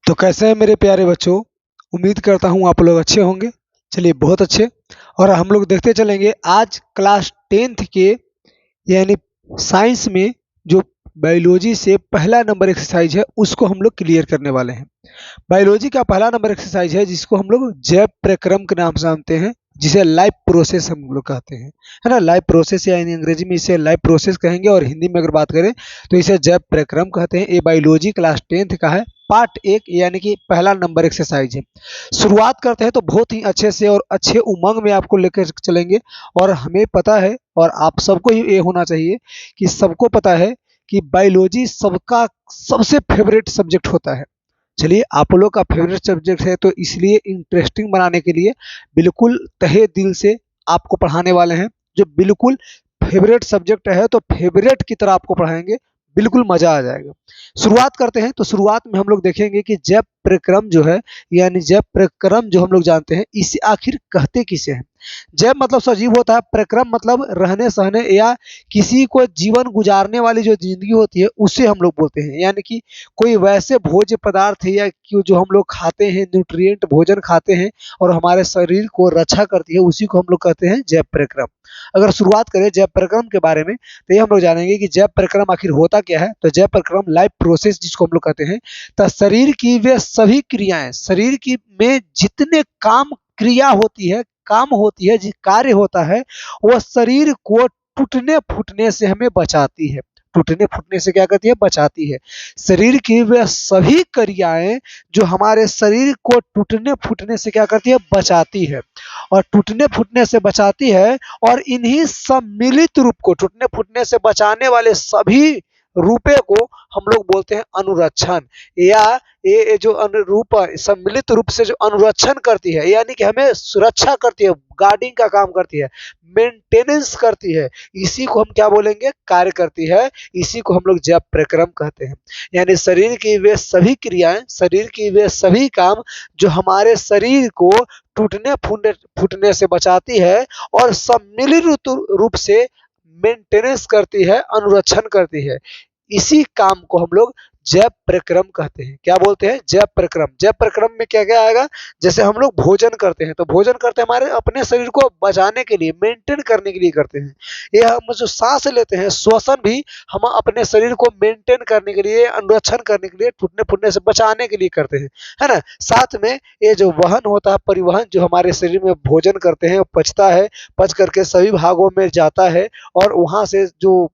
तो कैसे हैं मेरे प्यारे बच्चों। उम्मीद करता हूँ आप लोग अच्छे होंगे। चलिए बहुत अच्छे। और हम लोग देखते चलेंगे आज क्लास 10th के यानी साइंस में जो बायोलॉजी से पहला नंबर एक्सरसाइज है उसको हम लोग क्लियर करने वाले हैं। बायोलॉजी का पहला नंबर एक्सरसाइज है जिसको हम लोग जैव प्रक्रम के नाम से जानते हैं, जिसे लाइफ प्रोसेस हम लोग कहते हैं, है ना। लाइफ प्रोसेस यानी अंग्रेजी में इसे लाइफ प्रोसेस कहेंगे और हिंदी में अगर बात करें तो इसे जैव प्रक्रम कहते हैं। ये बायोलॉजी क्लास 10th का है, पार्ट 1 यानी कि पहला नंबर एक्सरसाइज है। शुरुआत करते हैं तो बहुत ही अच्छे से और अच्छे उमंग में आपको लेकर चलेंगे। और हमें पता है और आप सबको ये होना चाहिए कि सबको पता है कि बायोलॉजी सबका सबसे फेवरेट सब्जेक्ट होता है। चलिए आप लोग का फेवरेट सब्जेक्ट है तो इसलिए इंटरेस्टिंग बनाने के लिए बिल्कुल तहे दिल से आपको पढ़ाने वाले हैं। जो बिल्कुल फेवरेट सब्जेक्ट है तो फेवरेट की तरह आपको पढ़ाएंगे, बिल्कुल मजा आ जाएगा। शुरुआत करते हैं तो शुरुआत में हम लोग देखेंगे कि जैव प्रक्रम जो है यानी जैव प्रक्रम जो हम लोग जानते हैं इसे आखिर कहते किसे हैं। जैव मतलब सजीव होता है, प्रक्रम मतलब रहने सहने या किसी को जीवन गुजारने वाली जो जिंदगी होती है उसे हम लोग बोलते हैं। यानी कि कोई वैसे भोज्य पदार्थ है या जो हम लोग खाते हैं, न्यूट्रिएंट भोजन खाते हैं और हमारे शरीर को रक्षा करती है, उसी को हम लोग कहते हैं जैव प्रक्रम। अगर शुरुआत करें जैव प्रक्रम के बारे में तो ये हम लोग जानेंगे कि जैव प्रक्रम आखिर होता क्या है। तो जैव प्रक्रम लाइफ प्रोसेस जिसको हम लोग कहते हैं, तो शरीर की वे सभी क्रियाएं, शरीर की में जितने काम क्रिया होती है, काम होती है, कार्य होता है, वह शरीर को टूटने फूटने से हमें बचाती है। टूटने फूटने से क्या करती है? बचाती है। शरीर की वे सभी क्रियाएं जो हमारे शरीर को टूटने फूटने से क्या करती है? बचाती है। और टूटने फूटने से बचाती है और इन्हीं सम्मिलित रूप को, टूटने फूटने से बचाने वाले सभी रूपे को हम लोग बोलते हैं अनुरक्षण। या ये जो अनुरूप सम्मिलित रूप से जो अनुरक्षण करती है यानी कि हमें सुरक्षा करती है, गार्डिंग का काम करती है, मेंटेनेंस करती है, इसी को हम क्या बोलेंगे? कार्य करती है। इसी को हम लोग जैव प्रक्रम कहते हैं। यानी शरीर की वे सभी क्रियाएं, शरीर की वे सभी काम जो हमारे शरीर को टूटने फूटने से बचाती है और सम्मिलित रूप से मेंटेनेंस करती है, अनुरक्षण करती है, इसी काम को हम लोग जैव प्रक्रम कहते हैं। क्या बोलते हैं? जैव प्रक्रम। जैव प्रक्रम में क्या क्या आएगा? जैसे हम लोग भोजन करते हैं तो भोजन करते हैं हमारे अपने शरीर को बचाने के लिए, मेंटेन करने के लिए करते हैं। ये हम जो सांस लेते हैं, श्वसन भी हम अपने शरीर को मेंटेन करने के लिए, अनुरक्षण करने के लिए, टूटने फूटने से बचाने के लिए करते हैं, है ना। साथ में ये जो वहन होता है, परिवहन, जो हमारे शरीर में भोजन करते हैं पचता है, पच करके सभी भागों में जाता है और वहां से जो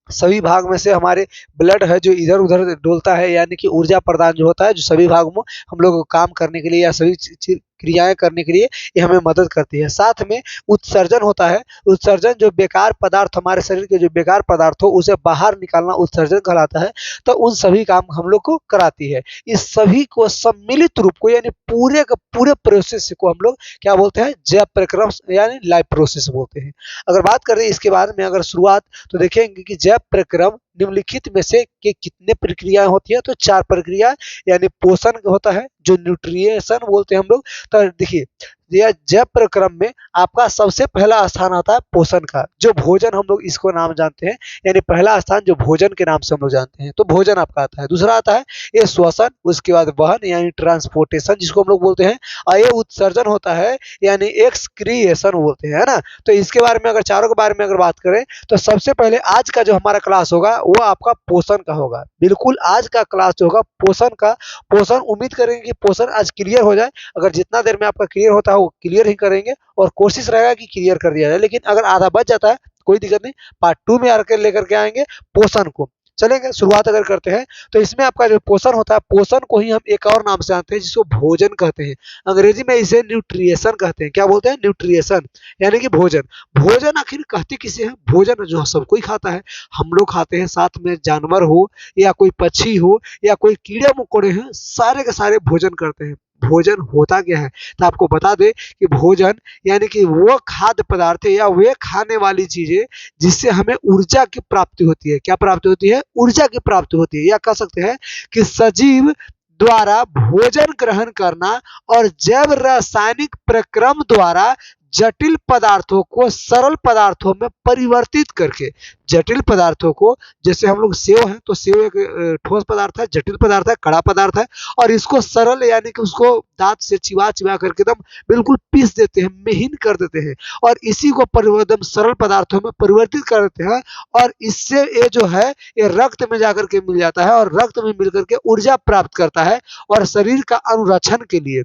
सभी भाग में से हमारे ब्लड है जो इधर उधर डोलता है, यानी कि ऊर्जा प्रदान जो होता है जो सभी भागों में हम लोग काम करने के लिए या सभी क्रियाएं करने के लिए ये हमें मदद करती है। साथ में उत्सर्जन होता है। उत्सर्जन जो बेकार पदार्थ, हमारे शरीर के जो बेकार पदार्थ हो उसे बाहर निकालना उत्सर्जन कहलाता है। तो उन सभी काम हम लोग को कराती है। इस सभी को सम्मिलित रूप को यानी पूरे का पूरे प्रोसेस को हम लोग क्या बोलते हैं? जैव प्रक्रम यानी लाइफ प्रोसेस बोलते हैं। अगर बात करें इसके बाद में अगर शुरुआत तो देखेंगे कि जैव प्रक्रम निम्नलिखित में से के कितने प्रक्रियाएं होती है? तो 4 प्रक्रिया। यानी पोषण होता है जो न्यूट्रिएशन बोलते हैं हम लोग। तो देखिए यह जैव प्रक्रम में आपका सबसे पहला स्थान आता है पोषण का, जो भोजन हम लोग इसको नाम जानते हैं। यानी पहला स्थान जो भोजन के नाम से हम लोग जानते हैं, तो भोजन आपका आता है। दूसरा आता है ये श्वसन, उसके बाद वहन यानी ट्रांसपोर्टेशन जिसको हम लोग बोलते हैं, और ये उत्सर्जन होता है यानी एक्सक्रिएशन बोलते हैं, है ना। तो इसके बारे में अगर चारों के बारे में अगर बात करें तो सबसे पहले आज का जो हमारा क्लास होगा वो आपका पोषण का होगा। बिल्कुल आज का क्लास जो होगा पोषण का। पोषण उम्मीद करेंगे कि पोषण आज क्लियर हो जाए। अगर जितना देर में आपका क्लियर होता है वो क्लियर ही करेंगे और कोशिश रहेगा कि क्लियर कर दिया जाए। लेकिन अगर आधा बच जाता है कोई दिक्कत नहीं, पार्ट 2 में आकर लेकर के आएंगे पोषण को। चलेंगे शुरुआत अगर करते हैं तो इसमें आपका जो पोषण होता है, पोषण को ही हम एक और नाम से जानते हैं जिसको भोजन कहते हैं। अंग्रेजी में इसे न्यूट्रिएशन कहते हैं। क्या बोलते हैं? न्यूट्रिएशन यानी कि भोजन। भोजन आखिर कहते किसे हैं? भोजन जो सब कोई खाता है, हम लोग खाते हैं, साथ में जानवर हो या कोई पक्षी हो या कोई कीड़े मकोड़े हैं, सारे के सारे भोजन करते हैं। भोजन होता क्या है? तो आपको बता दें कि भोजन यानी कि वो खाद्य पदार्थ या वे खाने वाली चीजें जिससे हमें ऊर्जा की प्राप्ति होती है। क्या प्राप्ति होती है? ऊर्जा की प्राप्ति होती है। या कह सकते हैं कि सजीव द्वारा भोजन ग्रहण करना और जैव रासायनिक प्रक्रम द्वारा जटिल पदार्थों को सरल पदार्थों में परिवर्तित करके, जटिल पदार्थों को, जैसे हम लोग सेव है तो सेव एक ठोस पदार्थ है, जटिल पदार्थ है, कड़ा पदार्थ है, और इसको सरल यानी कि उसको दांत से चिबा चिबा करके एकदम बिल्कुल पीस देते हैं, महीन कर देते हैं, और इसी को परिवर्तन सरल पदार्थों में परिवर्तित कर देते हैं, और इससे ये जो है ये रक्त में जाकर के मिल जाता है, और रक्त में मिलकर के ऊर्जा प्राप्त करता है, और शरीर का अनुरक्षण के लिए,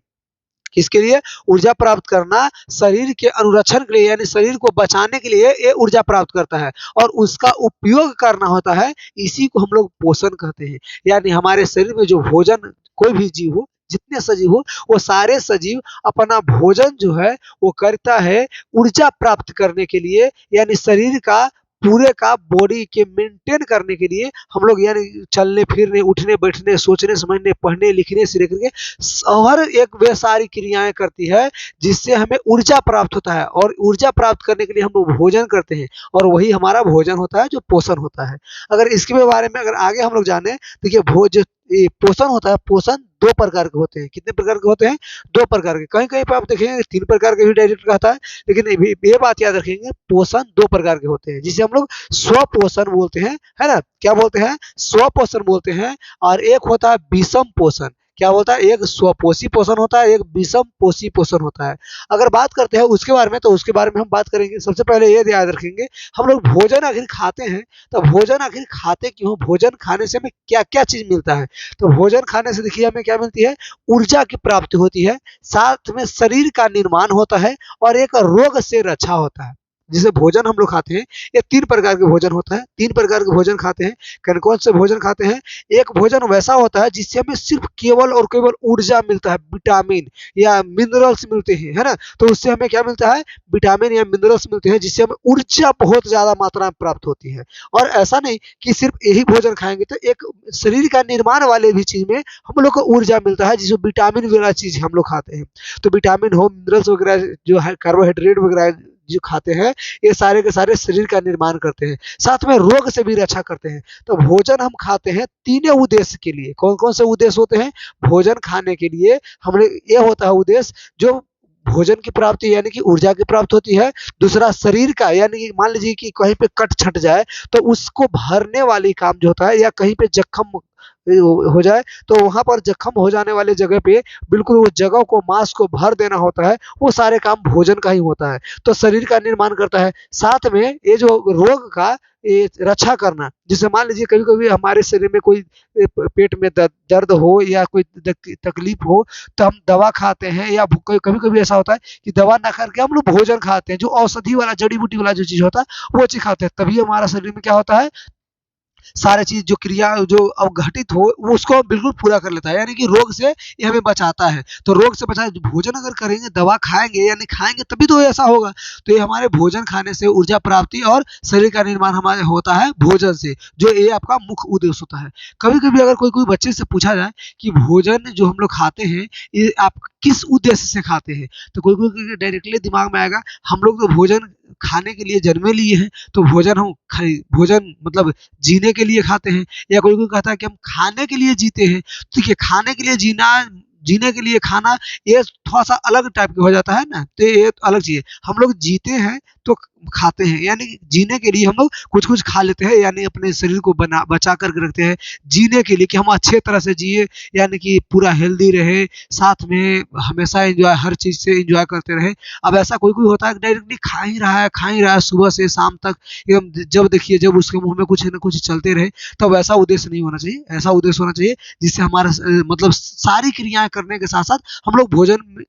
किसके लिए, ऊर्जा प्राप्त करना, शरीर के अनुरक्षण के लिए यानी शरीर को बचाने के लिए ये ऊर्जा प्राप्त करता है, और उसका उपयोग करना होता है, इसी को हम लोग पोषण कहते हैं। यानी हमारे शरीर में जो भोजन, कोई भी जीव हो, जितने सजीव हो, वो सारे सजीव अपना भोजन जो है वो करता है ऊर्जा प्राप्त करने के लिए, यानी शरीर का पूरे का बॉडी के मेंटेन करने के लिए। हम लोग यानी चलने फिरने, उठने बैठने, सोचने समझने, पढ़ने लिखने से लेकर के हर एक वे सारी क्रियाएं करती है जिससे हमें ऊर्जा प्राप्त होता है, और ऊर्जा प्राप्त करने के लिए हम लोग भोजन करते हैं, और वही हमारा भोजन होता है जो पोषण होता है। अगर इसके बारे में अगर आगे हम लोग जाने, देखिए भोज ये पोषण होता है, पोषण दो प्रकार के होते हैं। कितने प्रकार के होते हैं, दो प्रकार के। कहीं कहीं पर आप देखेंगे तीन प्रकार के भी डायरेक्ट कहता है, लेकिन ये बात याद रखेंगे, पोषण दो प्रकार के होते हैं, जिसे हम लोग स्वपोषण बोलते हैं, है ना, क्या बोलते हैं, स्वपोषण बोलते हैं, और एक होता है विषम पोषण। क्या होता है, एक स्वपोषी पोषण होता है, एक विषम पोषी पोषण होता है। अगर बात करते हैं उसके बारे में, तो उसके बारे में हम बात करेंगे। सबसे पहले ये याद रखेंगे, हम लोग भोजन आखिर खाते हैं, तो भोजन आखिर खाते क्यों, भोजन खाने से हमें क्या क्या चीज मिलता है। तो भोजन खाने से देखिए हमें क्या मिलती है, ऊर्जा की प्राप्ति होती है, साथ में शरीर का निर्माण होता है, और एक रोग से रक्षा होता है। जिसे भोजन हम लोग खाते हैं, ये तीन प्रकार के भोजन होता है, तीन प्रकार के भोजन खाते हैं। कौन कौन से भोजन खाते हैं, एक भोजन वैसा होता है जिससे हमें सिर्फ केवल और केवल ऊर्जा मिलता है, विटामिन या मिनरल्स मिलते हैं, है ना, तो उससे हमें क्या मिलता है, विटामिन या मिनरल्स मिलते हैं, जिससे हमें ऊर्जा बहुत ज्यादा मात्रा में प्राप्त होती है। और ऐसा नहीं कि सिर्फ यही भोजन खाएंगे, तो एक शरीर का निर्माण वाले भी चीज में हम लोग को ऊर्जा मिलता है, जिसमें विटामिन वगैरह चीज हम लोग खाते हैं। तो विटामिन हो, मिनरल्स वगैरह जो है, कार्बोहाइड्रेट वगैरह जो खाते हैं, ये सारे के सारे शरीर का निर्माण करते हैं, साथ में रोग से भी रक्षा करते हैं। तो भोजन हम खाते हैं तीनों उद्देश्य के लिए। कौन कौन से उद्देश्य होते हैं, भोजन खाने के लिए हमने, ये होता है उद्देश्य जो भोजन की प्राप्ति यानी कि ऊर्जा की प्राप्ति होती है। दूसरा शरीर का, यानी कि मान लीजिए कि कहीं पे कट छट जाए तो उसको भरने वाली काम जो होता है, या कहीं पे जख्म हो जाए तो वहां पर जख्म हो जाने वाले जगह पे बिल्कुल वो जगह को, मांस को भर देना होता है, वो सारे काम भोजन का ही होता है। तो शरीर का निर्माण करता है, साथ में ये जो रोग का ये रक्षा करना, जिसे मान लीजिए कभी कभी हमारे शरीर में कोई पेट में दर्द हो या कोई तकलीफ हो, तो हम दवा खाते हैं, या कभी कभी ऐसा होता है कि दवा ना करके हम लोग भोजन खाते हैं, जो औषधि वाला, जड़ी बूटी वाला जो चीज होता है वो चीज खाते हैं, तभी हमारा शरीर में क्या होता है, सारे चीज जो क्रिया जो अवघटित हो वो उसको बिल्कुल पूरा कर लेता है, यानी कि रोग से ये हमें बचाता है। तो रोग से बचा, भोजन अगर करेंगे, दवा खाएंगे यानी खाएंगे तभी तो ऐसा होगा। तो ये हमारे भोजन खाने से ऊर्जा प्राप्ति और शरीर का निर्माण हमारे होता है भोजन से, जो ये आपका मुख्य उद्देश्य होता है। कभी कभी अगर कोई कोई बच्चे से पूछा जाए कि भोजन जो हम लोग खाते हैं ये आप किस उद्देश्य से खाते हैं, तो कोई कोई डायरेक्टली दिमाग में आएगा, हम लोग तो भोजन खाने के लिए जन्मे लिए हैं, तो भोजन हम भोजन मतलब जीने के लिए खाते हैं। या कोई कोई कहता है कि हम खाने के लिए जीते हैं। तो देखिए, खाने के लिए जीना, जीने के लिए खाना, ये थोड़ा सा अलग टाइप का हो जाता है ना, तो ये अलग चीज है। हम लोग जीते हैं तो खाते हैं, यानी जीने के लिए हम लोग कुछ कुछ खा लेते हैं, यानी अपने शरीर को बना बचा करके रखते हैं जीने के लिए, कि हम अच्छे तरह से जिए, यानी कि पूरा हेल्दी रहे, साथ में हमेशा एंजॉय, हर चीज से एंजॉय करते रहे। अब ऐसा कोई कोई होता है डायरेक्टली खा ही रहा है, खा ही रहा है सुबह से शाम तक, एकदम जब देखिए जब उसके मुंह में कुछ न कुछ चलते रहे, तब ऐसा उद्देश्य नहीं होना चाहिए। ऐसा उद्देश्य होना चाहिए जिससे हमारा मतलब सारी क्रियाएं करने के साथ साथ हम लोग भोजन में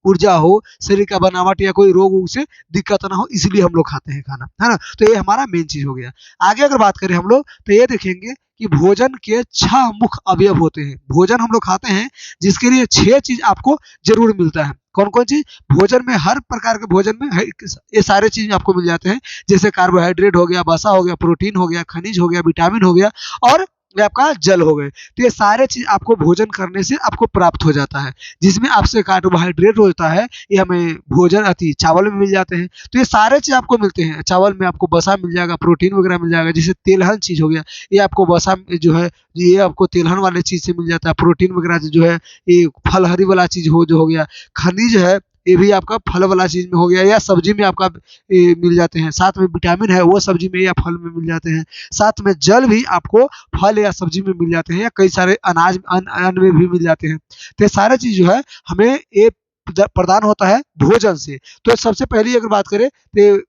ऊर्जा हो, शरीर का बनावट या कोई रोग से दिक्कत ना हो, इसलिए हम लोग खाते हैं खाना, है ना। तो ये हमारा मेन चीज हो गया। आगे अगर बात करें हम लोग, तो ये देखेंगे कि भोजन के 6 मुख्य अवयव होते हैं। भोजन हम लोग खाते हैं जिसके लिए 6 चीज आपको जरूर मिलता है। कौन कौन चीज, भोजन में हर प्रकार के भोजन में ये सारे चीज आपको मिल जाते हैं, जैसे कार्बोहाइड्रेट हो गया, वसा हो गया, प्रोटीन हो गया, खनिज हो गया, विटामिन हो गया, और ये आपका जल हो गए। तो ये सारे चीज आपको भोजन करने से आपको प्राप्त हो जाता है, जिसमें आपसे कार्बोहाइड्रेट होता है, ये हमें भोजन अति चावल में मिल जाते हैं। तो ये सारे चीज आपको मिलते हैं। चावल में आपको वसा मिल जाएगा, प्रोटीन वगैरह मिल जाएगा, जैसे तेलहन चीज हो गया, ये आपको वसा जो है ये आपको तेलहन वाले चीज से मिल जाता है। प्रोटीन वगैरह जो है ये फल हरी वाला चीज जो हो गया। खनिज है, ये भी आपका फल वाला चीज में हो गया, या सब्जी में आपका मिल जाते हैं। साथ में विटामिन है वो सब्जी में या फल में मिल जाते हैं। साथ में जल भी आपको फल या सब्जी में मिल जाते हैं, या कई सारे अनाज अन्न में भी मिल जाते हैं। तो ये सारा चीज जो है हमें ये प्रदान होता है भोजन से। तो सबसे पहली अगर बात करें तो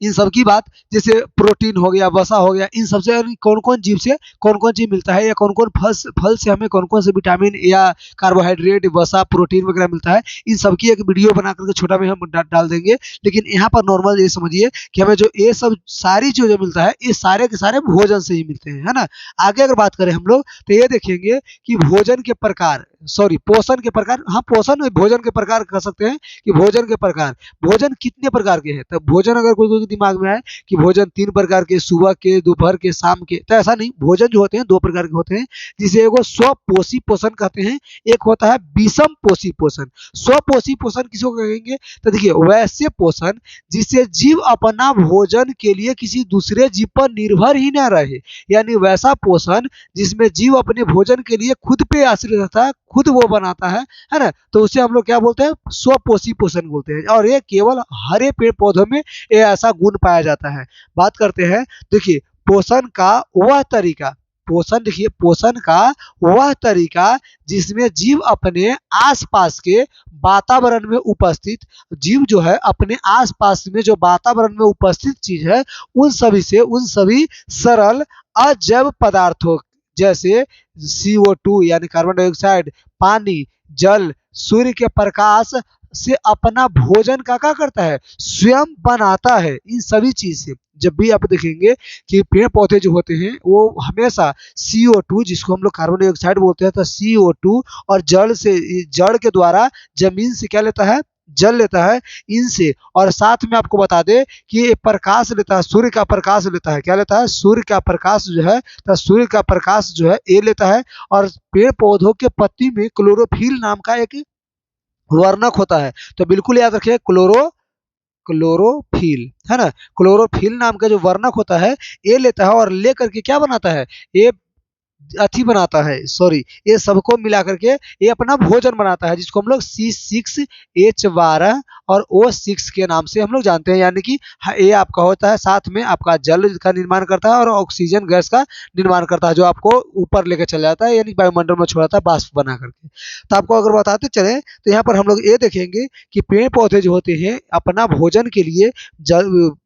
इन सब की बात, जैसे प्रोटीन हो गया, वसा हो गया, इन सबसे कौन कौन जीव से कौन कौन चीज मिलता है, या कौन कौन फल से हमें कौन कौन से विटामिन या कार्बोहाइड्रेट, वसा, प्रोटीन वगैरह मिलता है, इन सब की एक वीडियो बना करके छोटा में हम डाल देंगे। लेकिन यहाँ पर नॉर्मल ये समझिए कि हमें जो ये सब सारी चीजें मिलता है, ये सारे के सारे भोजन से ही मिलते हैं, है ना। आगे अगर बात करें हम लोग तो ये देखेंगे कि भोजन के प्रकार, सॉरी पोषण के प्रकार, हाँ पोषण भोजन के प्रकार कह सकते हैं कि भोजन के प्रकार, भोजन कितने प्रकार के हैं। तो भोजन अगर कोई कोई दिमाग में आए कि भोजन 3 प्रकार के, सुबह के, दोपहर के, शाम के, तो ऐसा नहीं। भोजन जो होते हैं 2 प्रकार के होते हैं, जिसे एगो स्वपोषी पोषण कहते हैं, एक होता है विषम पोषी पोषण। स्वपोषी पोषण किसको कहेंगे, तो देखिए वैसे पोषण जिससे जीव अपना भोजन के लिए किसी दूसरे जीव पर निर्भर ही न रहे, यानी वैसा पोषण जिसमें जीव अपने भोजन के लिए खुद पे आश्रित रहता है, खुद वो बनाता है ना। तो उसे हम लोग क्या बोलते हैं, स्वपोषी पोषण बोलते हैं। और ये केवल हरे पेड़ पौधों में ये ऐसा गुण पाया जाता है। बात करते हैं, देखिए पोषण का वह तरीका, पोषण देखिए पोषण का वह तरीका जिसमें जीव अपने आसपास के वातावरण में उपस्थित, जीव जो है अपने आसपास में जो वातावरण में उपस्थित चीज है, उन सभी सरल अजैव पदार्थों जैसे CO2 यानी कार्बन डाइऑक्साइड, पानी, जल, सूर्य के प्रकाश से अपना भोजन का क्या करता है, स्वयं बनाता है। इन सभी चीज से जब भी आप देखेंगे कि पेड़ पौधे जो होते हैं वो हमेशा CO2 जिसको हम लोग कार्बन डाइऑक्साइड बोलते हैं, तो CO2 और जड़ के द्वारा जमीन से क्या लेता है, जल लेता है इनसे। और साथ में आपको बता दे कि ये प्रकाश लेता है, सूर्य का प्रकाश लेता है, क्या लेता है, सूर्य का प्रकाश जो है, तो सूर्य का प्रकाश जो है ये लेता है। और पेड़ पौधों के पत्ती में क्लोरोफिल नाम का एक वर्णक होता है, तो बिल्कुल याद रखिए क्लोरोफिल, है ना। क्लोरोफिल नाम का जो वर्णक होता है ये लेता है और ले करके क्या बनाता है, ये अथी बनाता है, सॉरी ये सबको मिला करके ये अपना भोजन बनाता है, जिसको हम लोग C6H12 और O6 के नाम से हम लोग जानते हैं। यानी कि ये आपका होता है, साथ में आपका जल का निर्माण करता है और ऑक्सीजन गैस का निर्माण करता है, जो आपको ऊपर लेकर चला जाता है, यानी वायुमंडल में छोड़ाता है बाष्प बना करके। तो आपको अगर बताते चले तो यहाँ पर हम लोग ये देखेंगे कि पेड़ पौधे जो होते हैं अपना भोजन के लिए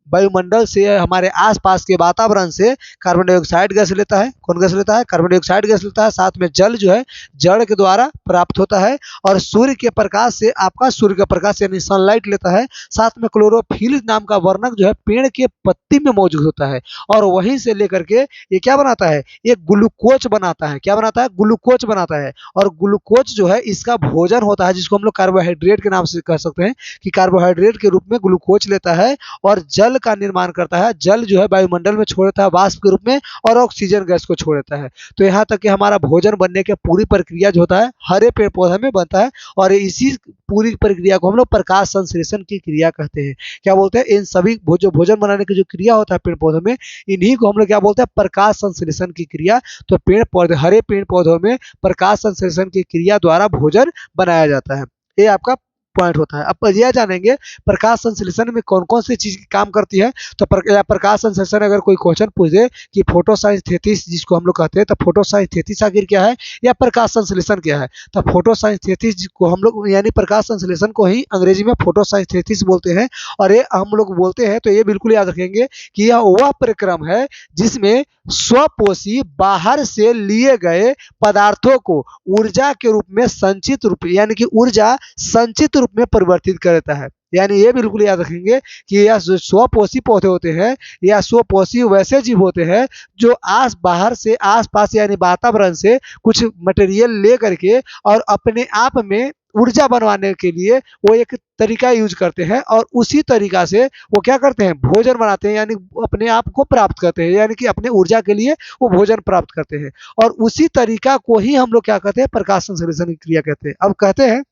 वायुमंडल से, हमारे आसपास के वातावरण से कार्बन डाइऑक्साइड गैस लेता है। कौन गैस लेता है, कार्बन डाइऑक्साइड गैस लेता है। साथ में जल जो है जड़ के द्वारा प्राप्त होता है, और सूर्य के प्रकाश से आपका सूर्य का प्रकाश यानी सनलाइट लेता है। साथ में क्लोरोफिल नाम का वर्णक जो है पेड़ के पत्ती में मौजूद होता है, और वहीं से लेकर के ये क्या बनाता है, ये ग्लूकोज बनाता है। क्या बनाता है, ग्लूकोज बनाता है। और ग्लूकोज जो है इसका भोजन होता है, जिसको हम लोग कार्बोहाइड्रेट के नाम से कह सकते हैं कि कार्बोहाइड्रेट के रूप में ग्लूकोज लेता है और जल का निर्माण करता है। जल जो है वायुमंडल में छोड़ देता है वाष्प के रूप में, और ऑक्सीजन गैस को छोड़ देता है। तो यहाँ तक कि हमारा भोजन बनने की पूरी प्रक्रिया जो होता है हरे पेड़ पौधे में बनता है, और इसी पूरी प्रक्रिया को हम लोग प्रकाश संश्लेषण की क्रिया कहते हैं। क्या बोलते हैं, इन सभी जो भोजन बनाने की जो क्रिया होता है पेड़ पौधों में, इन्हीं को हम लोग क्या बोलते हैं, प्रकाश संश्लेषण की क्रिया। तो पेड़ पौधे, हरे पेड़ पौधों में प्रकाश संश्लेषण की क्रिया द्वारा भोजन बनाया जाता है। ये आपका पॉइंट होता है। अब यह जानेंगे प्रकाश संश्लेषण में कौन कौन सी चीज काम करती है। तो प्रकाश संश्लेषण अगर कोई क्वेश्चन पूछ दे कि फोटोसिंथेसिस जिसको हम लोग कहते हैं, तो फोटोसिंथेसिस आखिर क्या है या प्रकाश संश्लेषण क्या है। तो फोटोसिंथेसिस को हम लोग यानी प्रकाश संश्लेषण को ही अंग्रेजी में फोटोसिंथेसिस बोलते हैं। और ये हम लोग बोलते हैं तो ये बिल्कुल याद रखेंगे कि यह वह प्रक्रम है जिसमें स्वपोषी बाहर से लिए गए पदार्थों को ऊर्जा के रूप में संचित रूप यानी कि ऊर्जा संचित रूप में परिवर्तित करता है। यानी ये बिल्कुल याद रखेंगे कि यह जो स्वपोषी पौधे होते हैं या स्वपोषी वैसे जीव होते हैं जो बाहर से आसपास यानी वातावरण से कुछ मटेरियल ले करके और अपने आप में ऊर्जा बनवाने के लिए वो एक तरीका यूज करते हैं, और उसी तरीका से वो क्या करते हैं, भोजन बनाते हैं, यानी अपने आप को प्राप्त करते हैं, यानी कि अपने ऊर्जा के लिए वो भोजन प्राप्त करते हैं। और उसी तरीका को ही हम लोग क्या कहते हैं, प्रकाश संश्लेषण की क्रिया कहते हैं। अब कहते हैं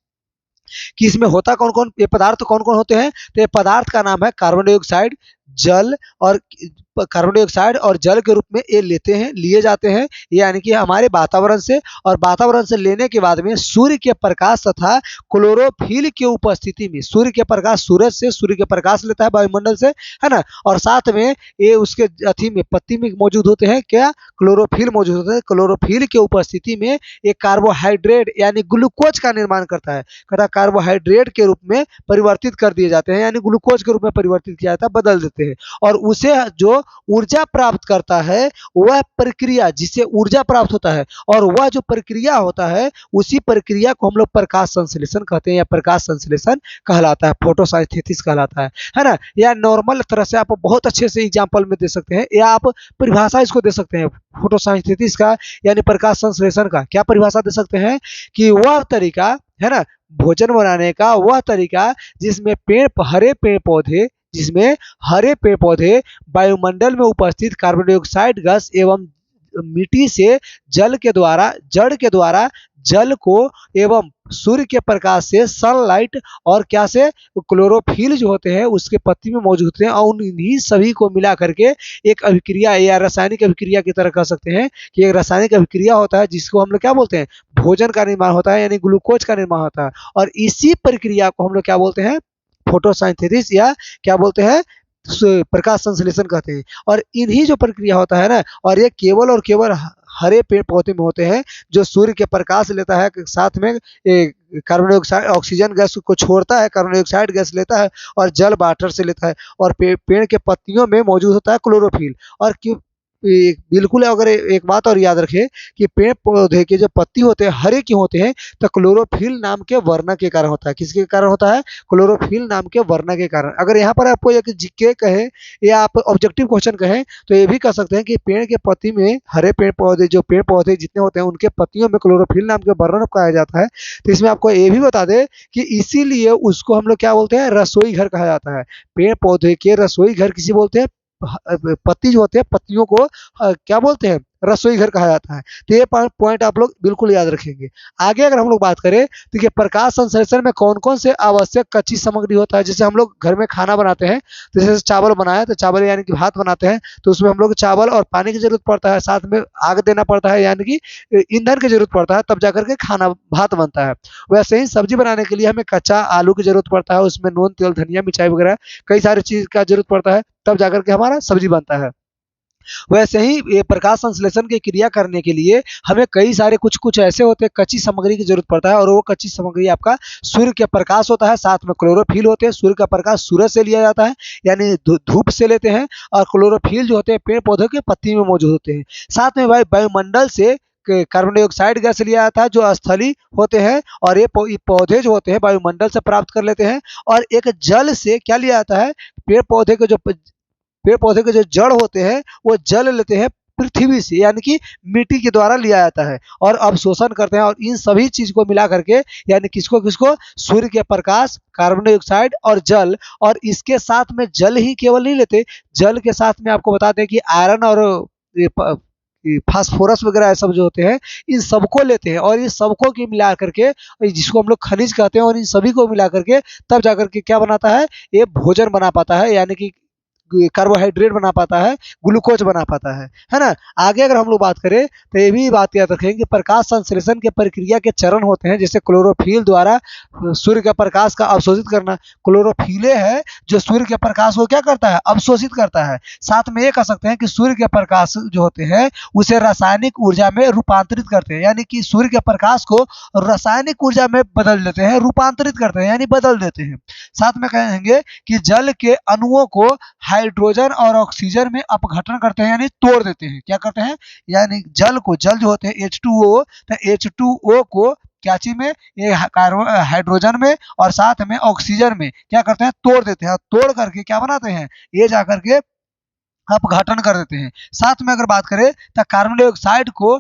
कि इसमें होता कौन कौन, ये पदार्थ कौन कौन होते हैं। तो ये पदार्थ का नाम है कार्बन डाइऑक्साइड, जल और कार्बन डाइऑक्साइड और जल के रूप में ये लिए जाते हैं, यानी कि हमारे वातावरण से, और वातावरण से लेने के बाद में सूर्य के प्रकाश तथा क्लोरोफिल की उपस्थिति में, सूर्य के प्रकाश, सूरज से सूर्य के प्रकाश लेता है वायुमंडल से, है ना, और साथ में ये उसके अथी में पत्ती में मौजूद होते हैं क्या, क्लोरोफिल मौजूद होता है। क्लोरोफिल की उपस्थिति में एक कार्बोहाइड्रेट यानी ग्लूकोज का निर्माण करता है, कार्बोहाइड्रेट के रूप में परिवर्तित कर दिए जाते हैं, यानी ग्लूकोज के रूप में परिवर्तित किया जाता है, बदल देते हैं, और उसे जो ऊर्जा प्राप्त करता है, वह प्रक्रिया जिससे ऊर्जा प्राप्त होता है, और वह जो प्रक्रिया होता है, उसी प्रक्रिया को हम लोग प्रकाश संश्लेषण कहते हैं, या प्रकाश संश्लेषण कहलाता है, फोटोसिंथेसिस कहलाता है ना। या नॉर्मल तरह से आप बहुत अच्छे से एग्जांपल में दे सकते हैं, या आप परिभाषा इसको दे सकते हैं फोटोसिंथेसिस का, यानी प्रकाश संश्लेषण का क्या परिभाषा दे सकते हैं कि वह तरीका है ना, भोजन बनाने का वह तरीका जिसमें हरे पेड़ पौधे वायुमंडल में उपस्थित कार्बन डाइऑक्साइड गैस एवं मिट्टी से जड़ के द्वारा जल को एवं सूर्य के प्रकाश से सनलाइट और क्या से क्लोरोफिल जो होते हैं उसके पत्ती में मौजूद होते हैं, और इन्हीं सभी को मिला करके एक अभिक्रिया या रासायनिक अभिक्रिया की तरह कह सकते हैं कि एक रासायनिक अभिक्रिया होता है जिसको हम लोग क्या बोलते हैं, भोजन का निर्माण होता है, यानी ग्लूकोज का निर्माण होता है, और इसी प्रक्रिया को हम लोग क्या बोलते हैं, फोटोसिंथेसिस या क्या बोलते हैं, प्रकाश संश्लेषण कहते हैं। और इन्हीं जो प्रक्रिया होता है ना, और ये केवल और केवल हरे पेड़ पौधे में होते हैं जो सूर्य के प्रकाश लेता है, साथ में कार्बन डाइऑक्साइड ऑक्सीजन गैस को छोड़ता है, कार्बन डाइऑक्साइड गैस लेता है, और जल वाटर से लेता है, और पेड़ के पत्तियों में मौजूद होता है क्लोरोफिल। और क्यों बिल्कुल, अगर एक बात और याद रखें कि पेड़ पौधे के जो पत्ती होते हैं हरे क्यों होते हैं, तो क्लोरोफिल नाम के वर्ण के कारण होता है। किसके कारण होता है, क्लोरोफिल नाम के वर्ण के कारण। अगर यहाँ पर आपको एक जीके कहे या आप ऑब्जेक्टिव क्वेश्चन कहें तो ये भी कह सकते हैं कि पेड़ के पत्ती में, हरे पेड़ पौधे जितने होते हैं उनके पत्तियों में क्लोरोफिल नाम के वर्ण पाया जाता है। तो इसमें आपको ये भी बता दें कि इसीलिए उसको हम लोग क्या बोलते हैं, रसोई घर कहा जाता है। पेड़ पौधे के रसोई घर किसी बोलते हैं, पत्ती जो होते हैं पत्तियों को क्या बोलते हैं, रसोई घर कहा जाता है। तो ये पॉइंट आप लोग बिल्कुल याद रखेंगे। आगे अगर हम लोग बात करें तो ये प्रकाश संश्लेषण में कौन कौन से आवश्यक कच्ची सामग्री होता है। जैसे हम लोग घर में खाना बनाते हैं, तो जैसे चावल बनाया तो चावल यानी कि भात बनाते हैं, तो उसमें हम लोग चावल और पानी की जरूरत पड़ता है, साथ में आग देना पड़ता है, यानी कि ईंधन की जरूरत पड़ता है, तब जाकर के खाना भात बनता है। वैसे ही सब्जी बनाने के लिए हमें कच्चा आलू की जरूरत पड़ता है, उसमें नून तेल धनिया मिर्चाई वगैरह कई सारी चीज का जरूरत पड़ता है, तब जाकर के हमारा सब्जी बनता है। वैसे ही ये प्रकाश संश्लेषण की क्रिया करने के लिए हमें कई सारे कुछ ऐसे होते हैं कच्ची सामग्री की जरूरत पड़ता है, और वो कच्ची सामग्री आपका सूर्य के प्रकाश होता है, साथ में क्लोरोफिल होते हैं। सूर्य का प्रकाश सूरज से लिया जाता है, यानी धूप से लेते हैं, और क्लोरोफिल जो होते हैं पेड़ पौधों के पत्ती में मौजूद होते हैं। साथ में वायुमंडल से कार्बन डाइऑक्साइड गैस लिया जाता है जो स्थलीय होते हैं, और ये पौधे जो होते हैं वायुमंडल से प्राप्त कर लेते हैं। और एक जल से क्या लिया जाता है, पेड़ पौधे के जो जड़ होते हैं वो जल लेते हैं पृथ्वी से, यानी कि मिट्टी के द्वारा लिया जाता है, और अवशोषण करते हैं। और इन सभी चीज को मिला करके, यानी किसको किसको, सूर्य के प्रकाश, कार्बन डाइऑक्साइड और जल, और इसके साथ में जल ही केवल नहीं लेते, जल के साथ में आपको बता दें कि आयरन और फास्फोरस वगैरह सब जो होते हैं इन सबको लेते हैं, और इन सबको की मिला करके, जिसको हम लोग खनिज कहते हैं, और इन सभी को मिला करके तब जाकर के क्या बनाता है, ये भोजन बना पाता है, यानी कि कार्बोहाइड्रेट बना पाता है, ग्लूकोज बना पाता है ना। आगे अगर हम लोग बात करें तो ये भी बात याद रखें कि प्रकाश संश्लेषण के प्रक्रिया के चरण होते हैं, जैसे क्लोरोफिल द्वारा सूर्य के प्रकाश का अवशोषित करना। क्लोरोफिले है जो सूर्य के प्रकाश को क्या करता है, अवशोषित करता है। साथ में ये कह सकते हैं कि सूर्य के प्रकाश जो होते हैं उसे रासायनिक ऊर्जा में रूपांतरित करते हैं, यानी कि सूर्य के प्रकाश को रासायनिक ऊर्जा में बदल देते हैं, रूपांतरित करते हैं, यानी बदल देते हैं। साथ में कहेंगे कि जल के अणुओं को हाइड्रोजन और ऑक्सीजन में अपघटन करते हैं, यानी तोड़ देते हैं। क्या करते हैं, यानी जल जो होते हैं H2O, तो H2O को क्या चीज में, ये हाइड्रोजन में और साथ में ऑक्सीजन में क्या करते हैं, तोड़ देते हैं। तोड़ करके क्या बनाते हैं, ये जाकर के अपघटन कर देते हैं। साथ में अगर बात करें तो कार्बन डाइऑक्साइड को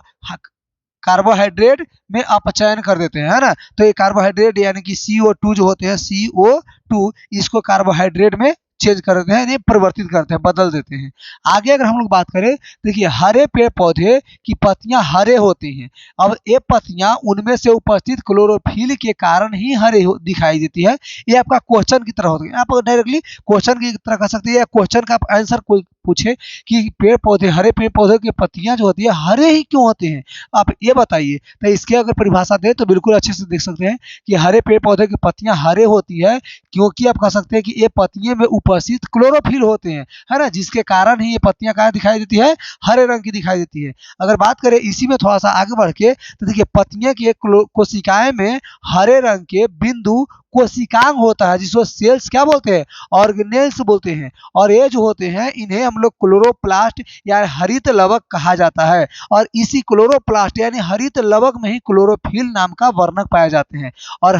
कार्बोहाइड्रेट में अपचयन कर देते हैं, है ना। तो ये कार्बोहाइड्रेट यानी कि CO2 जो होते हैं, CO2 इसको कार्बोहाइड्रेट में चेंज कर देते हैं, यानी परिवर्तित करते हैं, बदल देते हैं। आगे अगर हम लोग बात करें, देखिए हरे पेड़ पौधे की पत्तियां हरे होती हैं। अब ये पत्तियां उनमें से उपस्थित क्लोरोफिल के कारण ही दिखाई देती है। ये आपका क्वेश्चन की तरह होती है, आप डायरेक्टली क्वेश्चन की तरह कर सकते हैं, या क्वेश्चन का आंसर कोई पूछे कि पेड़ पौधे, हरे पेड़ पौधे की पत्तियां जो होती है हरे ही क्यों होते हैं, आप ये बताइए। तो इसके अगर परिभाषा दें तो बिल्कुल अच्छे से देख सकते हैं कि हरे पेड़ पौधे की पत्तियां हरे होती है क्योंकि आप कह सकते हैं कि ये पत्तियों में उपस्थित क्लोरोफिल होते हैं, है ना, जिसके कारण ही ये पत्तियां कहाँ दिखाई देती है, हरे रंग की दिखाई देती है। अगर बात करें इसी में थोड़ा सा आगे बढ़ के, तो देखिए पत्तियां की कोशिकाएं में हरे रंग के बिंदु कोशिकांग होता है, जिसको सेल्स क्या बोलते हैं, ऑर्गेनेल्स बोलते हैं। और ये जो होते हैं इन्हें हम लोग क्लोरोप्लास्ट या हरित लवक कहा जाता है। और इसी क्लोरोप्लास्ट यानी हरित लवक में ही क्लोरोफिल नाम का वर्णक पाए जाते हैं। और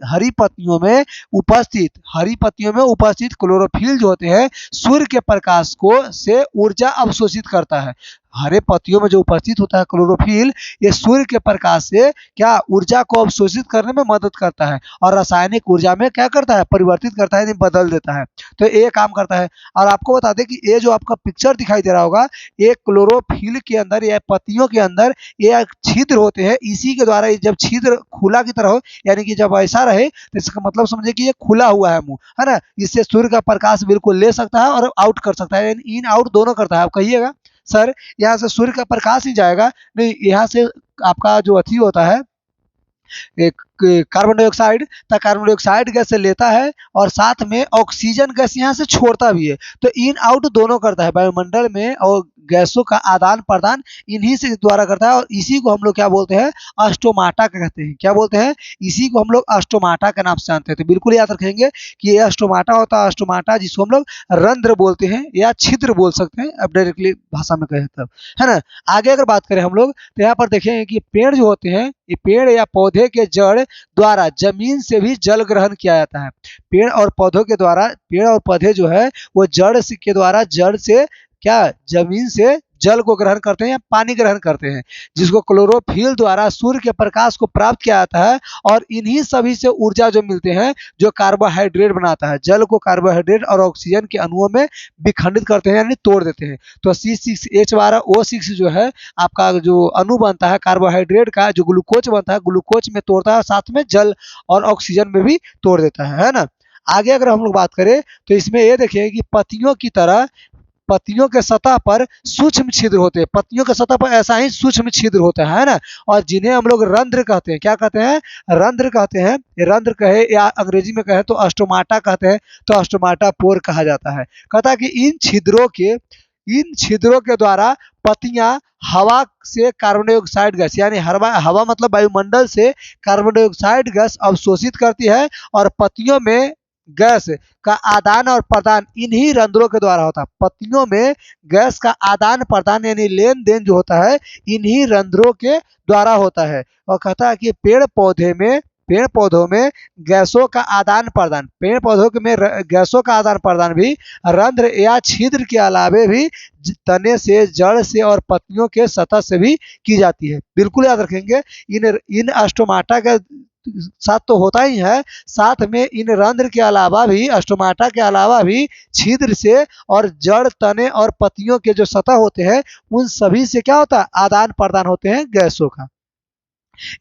हरी पत्तियों में उपस्थित क्लोरोफिल जो होते हैं सूर्य के प्रकाश को से ऊर्जा अवशोषित करता है। हरे पत्तियों में जो उपस्थित होता है क्लोरोफिल, ये सूर्य के प्रकाश से क्या ऊर्जा को अवशोषित करने में मदद करता है और रासायनिक ऊर्जा में क्या करता है, परिवर्तित करता है, बदल देता है। तो ये काम करता है। और आपको बता दें कि ये जो आपका पिक्चर दिखाई दे रहा होगा, ये क्लोरोफिल के अंदर या पत्तियों के अंदर ये छिद्र होते हैं। इसी के द्वारा जब छिद्र खुला की तरह हो, यानी कि जब ऐसा रहे तो इसका मतलब समझे कि ये खुला हुआ है मुंह, है ना, इससे सूर्य का प्रकाश बिल्कुल ले सकता है और आउट कर सकता है, यानी इन आउट दोनों करता है। आप कहिएगा सर यहाँ से सूर्य का प्रकाश ही जाएगा, नहीं, यहाँ से आपका जो अथी होता है एक कार्बन डाइऑक्साइड, तो कार्बन डाइऑक्साइड गैस से लेता है और साथ में ऑक्सीजन गैस यहाँ से छोड़ता भी है। तो इन आउट दोनों करता है, वायुमंडल में और गैसों का आदान प्रदान इन्हीं से द्वारा करता है। और इसी को हम लोग क्या बोलते हैं, अस्टोमाटा कहते हैं। क्या बोलते हैं, इसी को हम लोग अस्टोमाटा के नाम से जानते हैं। तो बिल्कुल याद रखेंगे कि ये अस्टोमाटा होता है, अस्टोमाटा जिसको हम लोग रंध्र बोलते हैं या छिद्र बोल सकते हैं, अब डायरेक्टली भाषा में कहें तब, है ना। आगे अगर बात करें हम लोग तो यहाँ पर देखेंगे कि पेड़ जो होते हैं, ये पेड़ या पौधे के जड़ द्वारा जमीन से भी जल ग्रहण किया जाता है। पेड़ और पौधों के द्वारा, पेड़ और पौधे जो है वो जड़ के द्वारा, जड़ से क्या, जमीन से जल को ग्रहण करते हैं या पानी ग्रहण करते हैं, जिसको क्लोरोफिल द्वारा सूर्य के प्रकाश को प्राप्त किया जाता है। और इन्हीं सभी से ऊर्जा जो मिलते हैं जो कार्बोहाइड्रेट बनाता है, जल को कार्बोहाइड्रेट और ऑक्सीजन के अणुओं में विखंडित करते हैं यानी तोड़ देते हैं। तो C6H12O6 जो है आपका जो अणु बनता है कार्बोहाइड्रेट का, जो ग्लूकोज बनता है, ग्लूकोज में तोड़ता है, साथ में जल और ऑक्सीजन में भी तोड़ देता है ना। आगे अगर हम लोग बात करें तो इसमें ये देखिए कि पत्तियों की तरह पत्तियों के सतह पर सूक्ष्म छिद्र होते हैं, पत्तियों के सतह पर ऐसा ही सूक्ष्म छिद्र होता है ना, और जिन्हें हम लोग रंध्र कहते हैं। क्या कहते हैं, रंध्र कहते हैं। रंध्र कहे या अंग्रेजी में कहे तो अस्टोमाटा कहते हैं, तो अस्टोमाटा पोर कहा जाता है। कहता है कि इन छिद्रों के द्वारा पत्तियां हवा से कार्बन डाइऑक्साइड गैस, यानी हवा मतलब वायुमंडल से कार्बन डाइऑक्साइड गैस अवशोषित करती है और पत्तियों में गैस का आदान और प्रदान इन्हीं रंध्रों के द्वारा होता है। पत्तियों में गैस का आदान प्रदान यानी लेन देन जो होता है इन्हीं रंध्रों के द्वारा होता है। और कहता है कि पेड़ पौधों में गैसों का आदान प्रदान, पेड़ पौधों में गैसों का आदान प्रदान भी रंध्र या छिद्र के अलावे भी तने से, जड़ से और पत्तियों के सतह से भी की जाती है। बिल्कुल याद रखेंगे, इन अस्टोमाटा के साथ तो होता ही है, साथ में इन रंध्र के अलावा भी, अस्टोमाटा के अलावा भी छिद्र से और जड़, तने और पत्तियों के जो सतह होते हैं उन सभी से क्या होता है, आदान प्रदान होते हैं गैसों का।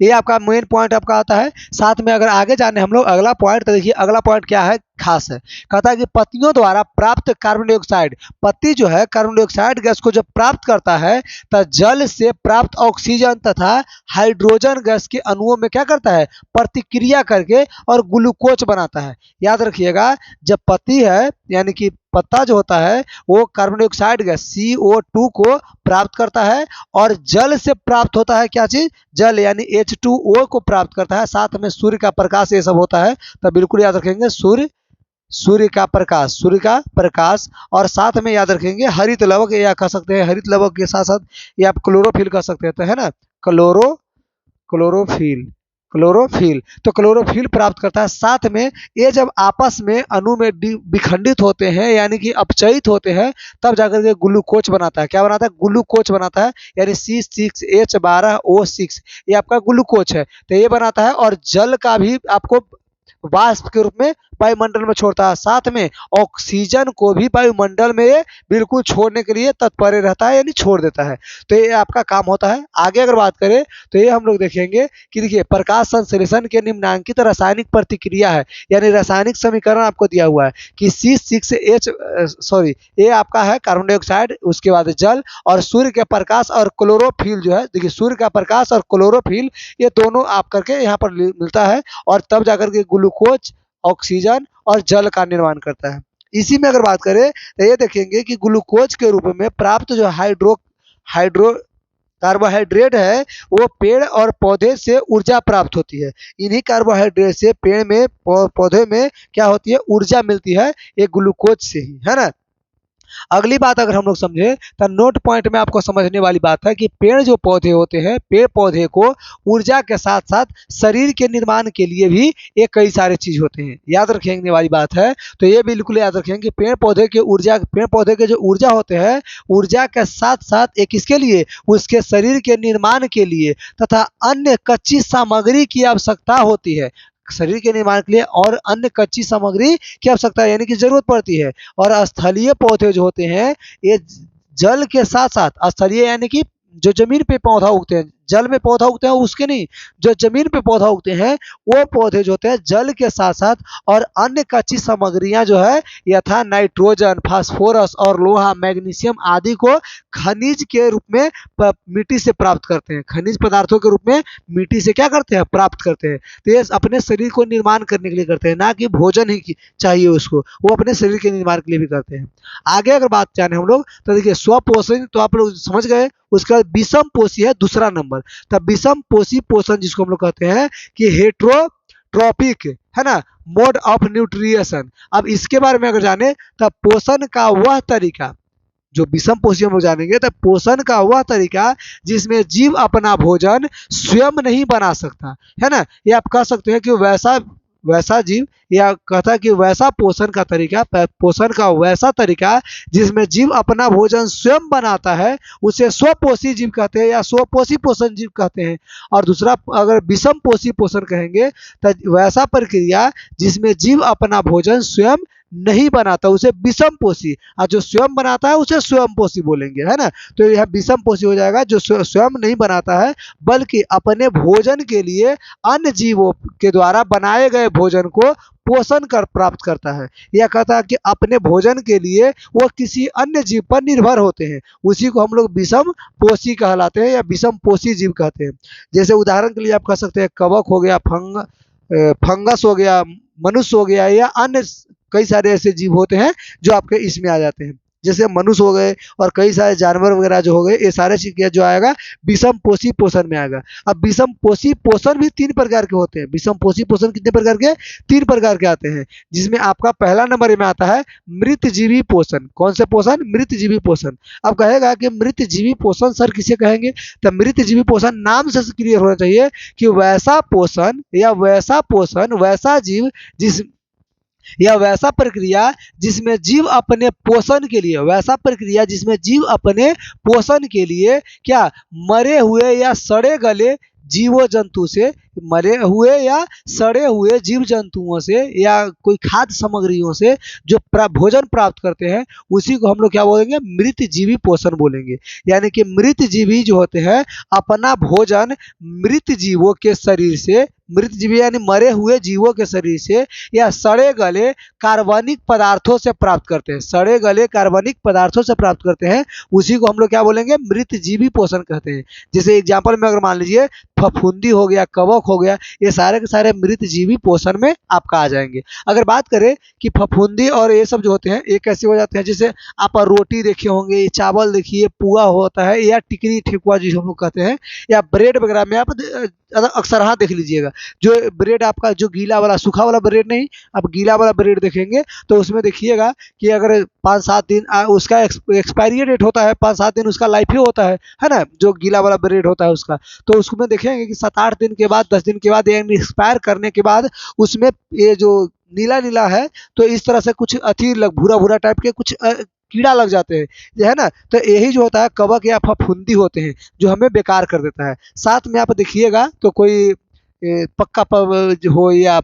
ये आपका मेन पॉइंट आपका आता है। साथ में अगर आगे जाने हम लोग अगला पॉइंट, तो देखिए अगला पॉइंट क्या है, खास है। कहता है कि पत्तियों द्वारा प्राप्त कार्बन डाइऑक्साइड, पत्ती जो है कार्बन डाइऑक्साइड गैस को जब प्राप्त करता है तो जल से प्राप्त ऑक्सीजन तथा हाइड्रोजन गैस के अणुओं में क्या करता है, प्रतिक्रिया करके और ग्लूकोज बनाता है। याद रखिएगा, जब पत्ती है यानी कि पत्ता जो होता है वो कार्बन डाइऑक्साइड गैस CO2 को प्राप्त करता है और जल से प्राप्त होता है क्या चीज, जल यानी H2O को प्राप्त करता है। साथ में सूर्य का प्रकाश ये सब होता है। तो बिल्कुल याद रखेंगे सूर्य का प्रकाश और साथ में याद रखेंगे हरित लवक, या कह सकते हैं हरित लवक के साथ साथ ये आप क्लोरोफिल कह सकते हैं, तो है ना, क्लोरोफिल तो क्लोरोफिल प्राप्त करता है। साथ में ये जब आपस में अणु में विखंडित होते हैं यानी कि अपचयित होते हैं तब जाकर के ग्लूकोज बनाता है। क्या बनाता है, ग्लूकोज बनाता है, यानी C6H12O6 ये आपका ग्लूकोज है, तो ये बनाता है। और जल का भी आपको वाष्प के रूप में वायुमंडल में छोड़ता है, साथ में ऑक्सीजन को भी वायुमंडल में बिल्कुल छोड़ने के लिए तत्पर रहता है, यानी छोड़ देता है। तो ये आपका काम होता है। आगे अगर बात करें तो ये हम लोग देखेंगे कि देखिए प्रकाश संश्लेषण के निम्नांकित रासायनिक प्रतिक्रिया है, यानी रासायनिक समीकरण आपको दिया हुआ है कि C6H सॉरी ये आपका है कार्बन डाइऑक्साइड, उसके बाद जल और सूर्य के प्रकाश और क्लोरोफिल जो है, देखिए सूर्य का प्रकाश और क्लोरोफिल ये दोनों आप करके यहाँ पर मिलता है और तब जाकर के ग्लूकोज, ऑक्सीजन और जल का निर्माण करता है। इसी में अगर बात करें तो ये देखेंगे कि ग्लूकोज के रूप में प्राप्त जो हाइड्रो कार्बोहाइड्रेट है वो पेड़ और पौधे से ऊर्जा प्राप्त होती है। इन्हीं कार्बोहाइड्रेट से पेड़ में पौधे में क्या होती है, ऊर्जा मिलती है, ये ग्लूकोज से ही, है ना। अगली बात अगर हम लोग समझे तो नोट पॉइंट में आपको समझने वाली बात है कि पेड़ जो पौधे होते हैं, पेड़ पौधे को ऊर्जा के साथ साथ शरीर के निर्माण के लिए भी ये कई सारे चीज होते हैं, याद रखेंगे वाली बात है। तो ये बिल्कुल याद रखेंगे कि पेड़ पौधे के जो ऊर्जा होते हैं, ऊर्जा के साथ साथ एक किसके लिए, उसके शरीर के निर्माण के लिए तथा अन्य कच्ची सामग्री की आवश्यकता होती है। शरीर के निर्माण के लिए और अन्य कच्ची सामग्री की आवश्यकता यानी कि जरूरत पड़ती है। और स्थलीय पौधे जो होते हैं ये जल के साथ साथ, स्थलीय यानी कि जो जमीन पे पौधा उगते हैं, जल में पौधा उगते हैं उसके नहीं, जो जमीन पे पौधा उगते हैं वो पौधे जो होते हैं जल के साथ साथ और अन्य कच्ची सामग्रियां जो है यथा नाइट्रोजन, फास्फोरस और लोहा, मैग्नीशियम आदि को खनिज के रूप में मिट्टी से प्राप्त करते हैं। खनिज पदार्थों के रूप में मिट्टी से क्या करते हैं, प्राप्त करते हैं। तो ये अपने शरीर को निर्माण करने के लिए करते हैं, ना कि भोजन ही चाहिए उसको, वो अपने शरीर के निर्माण के लिए भी करते हैं। आगे अगर बात जाने हम लोग तो देखिए स्वपोषण तो आप लोग समझ गए, उसका विषम पोषी है दूसरा नंबर। तब विषम पोषी पोषण जिसको हम लोग कहते हैं कि हेट्रोट्रॉपिक, है ना, मोड ऑफ न्यूट्रिएशन। अब इसके बारे में अगर जाने तब पोषण का वह तरीका, जो विषम पोषी हम लोग जानेंगे तब पोषण का वह तरीका जिसमें जीव अपना भोजन स्वयं नहीं बना सकता, है ना। ये आप कह सकते हैं कि वैसा जीव, या कहता कि वैसा पोषण का वैसा तरीका जिसमें जीव अपना भोजन स्वयं बनाता है उसे स्वपोषी जीव कहते हैं या स्वपोषी पोषण जीव कहते हैं। और दूसरा अगर विषम पोषी पोषण कहेंगे तो वैसा प्रक्रिया जिसमें जीव अपना भोजन स्वयं नहीं बनाता उसे विषम पोषी, और जो स्वयं बनाता है उसे स्वयं पोषी बोलेंगे, है ना। तो यह विषम पोषी हो जाएगा जो स्वयं नहीं बनाता है बल्कि अपने भोजन के लिए अन्य जीवों के द्वारा बनाए गए भोजन को पोषण कर प्राप्त करता है। यह कहता है कि अपने भोजन के लिए वो किसी अन्य जीव पर निर्भर होते हैं, उसी को हम लोग विषम पोषी कहलाते हैं या विषम पोषी जीव कहते हैं। जैसे उदाहरण के लिए आप कह सकते हैं कवक हो गया, फंगस हो गया, मनुष्य हो गया, या अन्य कई सारे ऐसे जीव होते हैं जो आपके इसमें आ जाते हैं। जैसे मनुष्य हो गए और कई सारे जानवर वगैरह जो हो गए, ये सारे चीज जो आएगा विषम पोषी पोषण में आएगा। अब विषम पोषी पोषण भी 3 प्रकार के होते हैं। विषम पोषी पोषण कितने प्रकार के, 3 प्रकार के आते हैं, जिसमें आपका पहला नंबर में आता है मृतजीवी पोषण। कौन से पोषण, मृतजीवी पोषण। अब कहेगा कि मृतजीवी पोषण सर किसे कहेंगे, तो मृतजीवी पोषण नाम से क्लियर होना चाहिए कि वैसा पोषण या वैसा जीव या वैसा प्रक्रिया जिसमें जीव अपने पोषण के लिए क्या मरे हुए या सड़े गले जीवो जंतु से, मरे हुए या सड़े हुए जीव जंतुओं से या कोई खाद्य सामग्रियों से जो भोजन प्राप्त करते हैं उसी को हम लोग क्या बोलेंगे, मृतजीवी पोषण बोलेंगे। यानी कि मृतजीवी जो होते हैं अपना भोजन मृत जीवों के शरीर से, मृतजीवी यानी मरे हुए जीवों के शरीर से या सड़े गले कार्बनिक पदार्थों से प्राप्त करते हैं, सड़े गले कार्बनिक पदार्थों से प्राप्त करते हैं, उसी को हम लोग क्या बोलेंगे, मृतजीवी पोषण कहते हैं। जैसे एग्जाम्पल में अगर मान लीजिए फफूंदी हो गया, कवक हो गया, ये सारे के सारे मृतजीवी पोषण में आपका आ जाएंगे। अगर बात करें कि फफूंदी और ये सब जो होते हैं ये कैसे हो जाते हैं, जैसे आप रोटी देखे होंगे, चावल देखिए, पुआ होता है या टिकरी ठेकुआ जिसे हम लोग कहते हैं, या ब्रेड वगैरह में आप अक्सर हाँ देख लीजिएगा, जो ब्रेड आपका जो गीला वाला, सूखा वाला ब्रेड नहीं, आप गीला वाला ब्रेड देखेंगे तो उसमें देखिएगा कि अगर 5-7 दिन उसका एक्सपायरी डेट होता है, 5-7 दिन उसका लाइफ ही होता है ना, जो गीला वाला ब्रेड होता है उसका। तो उसमें देखेंगे कि 7-8 दिन के बाद, 10 दिन के बाद, यानी एक्सपायर करने के बाद उसमें ये जो नीला नीला है तो इस तरह से कुछ भूरा भूरा टाइप के कुछ कीड़ा लग जाते हैं, जो है ना। तो यही जो होता है कवक या फफूंदी होते हैं जो हमें बेकार कर देता है। साथ में आप देखिएगा तो कोई पक्का हो या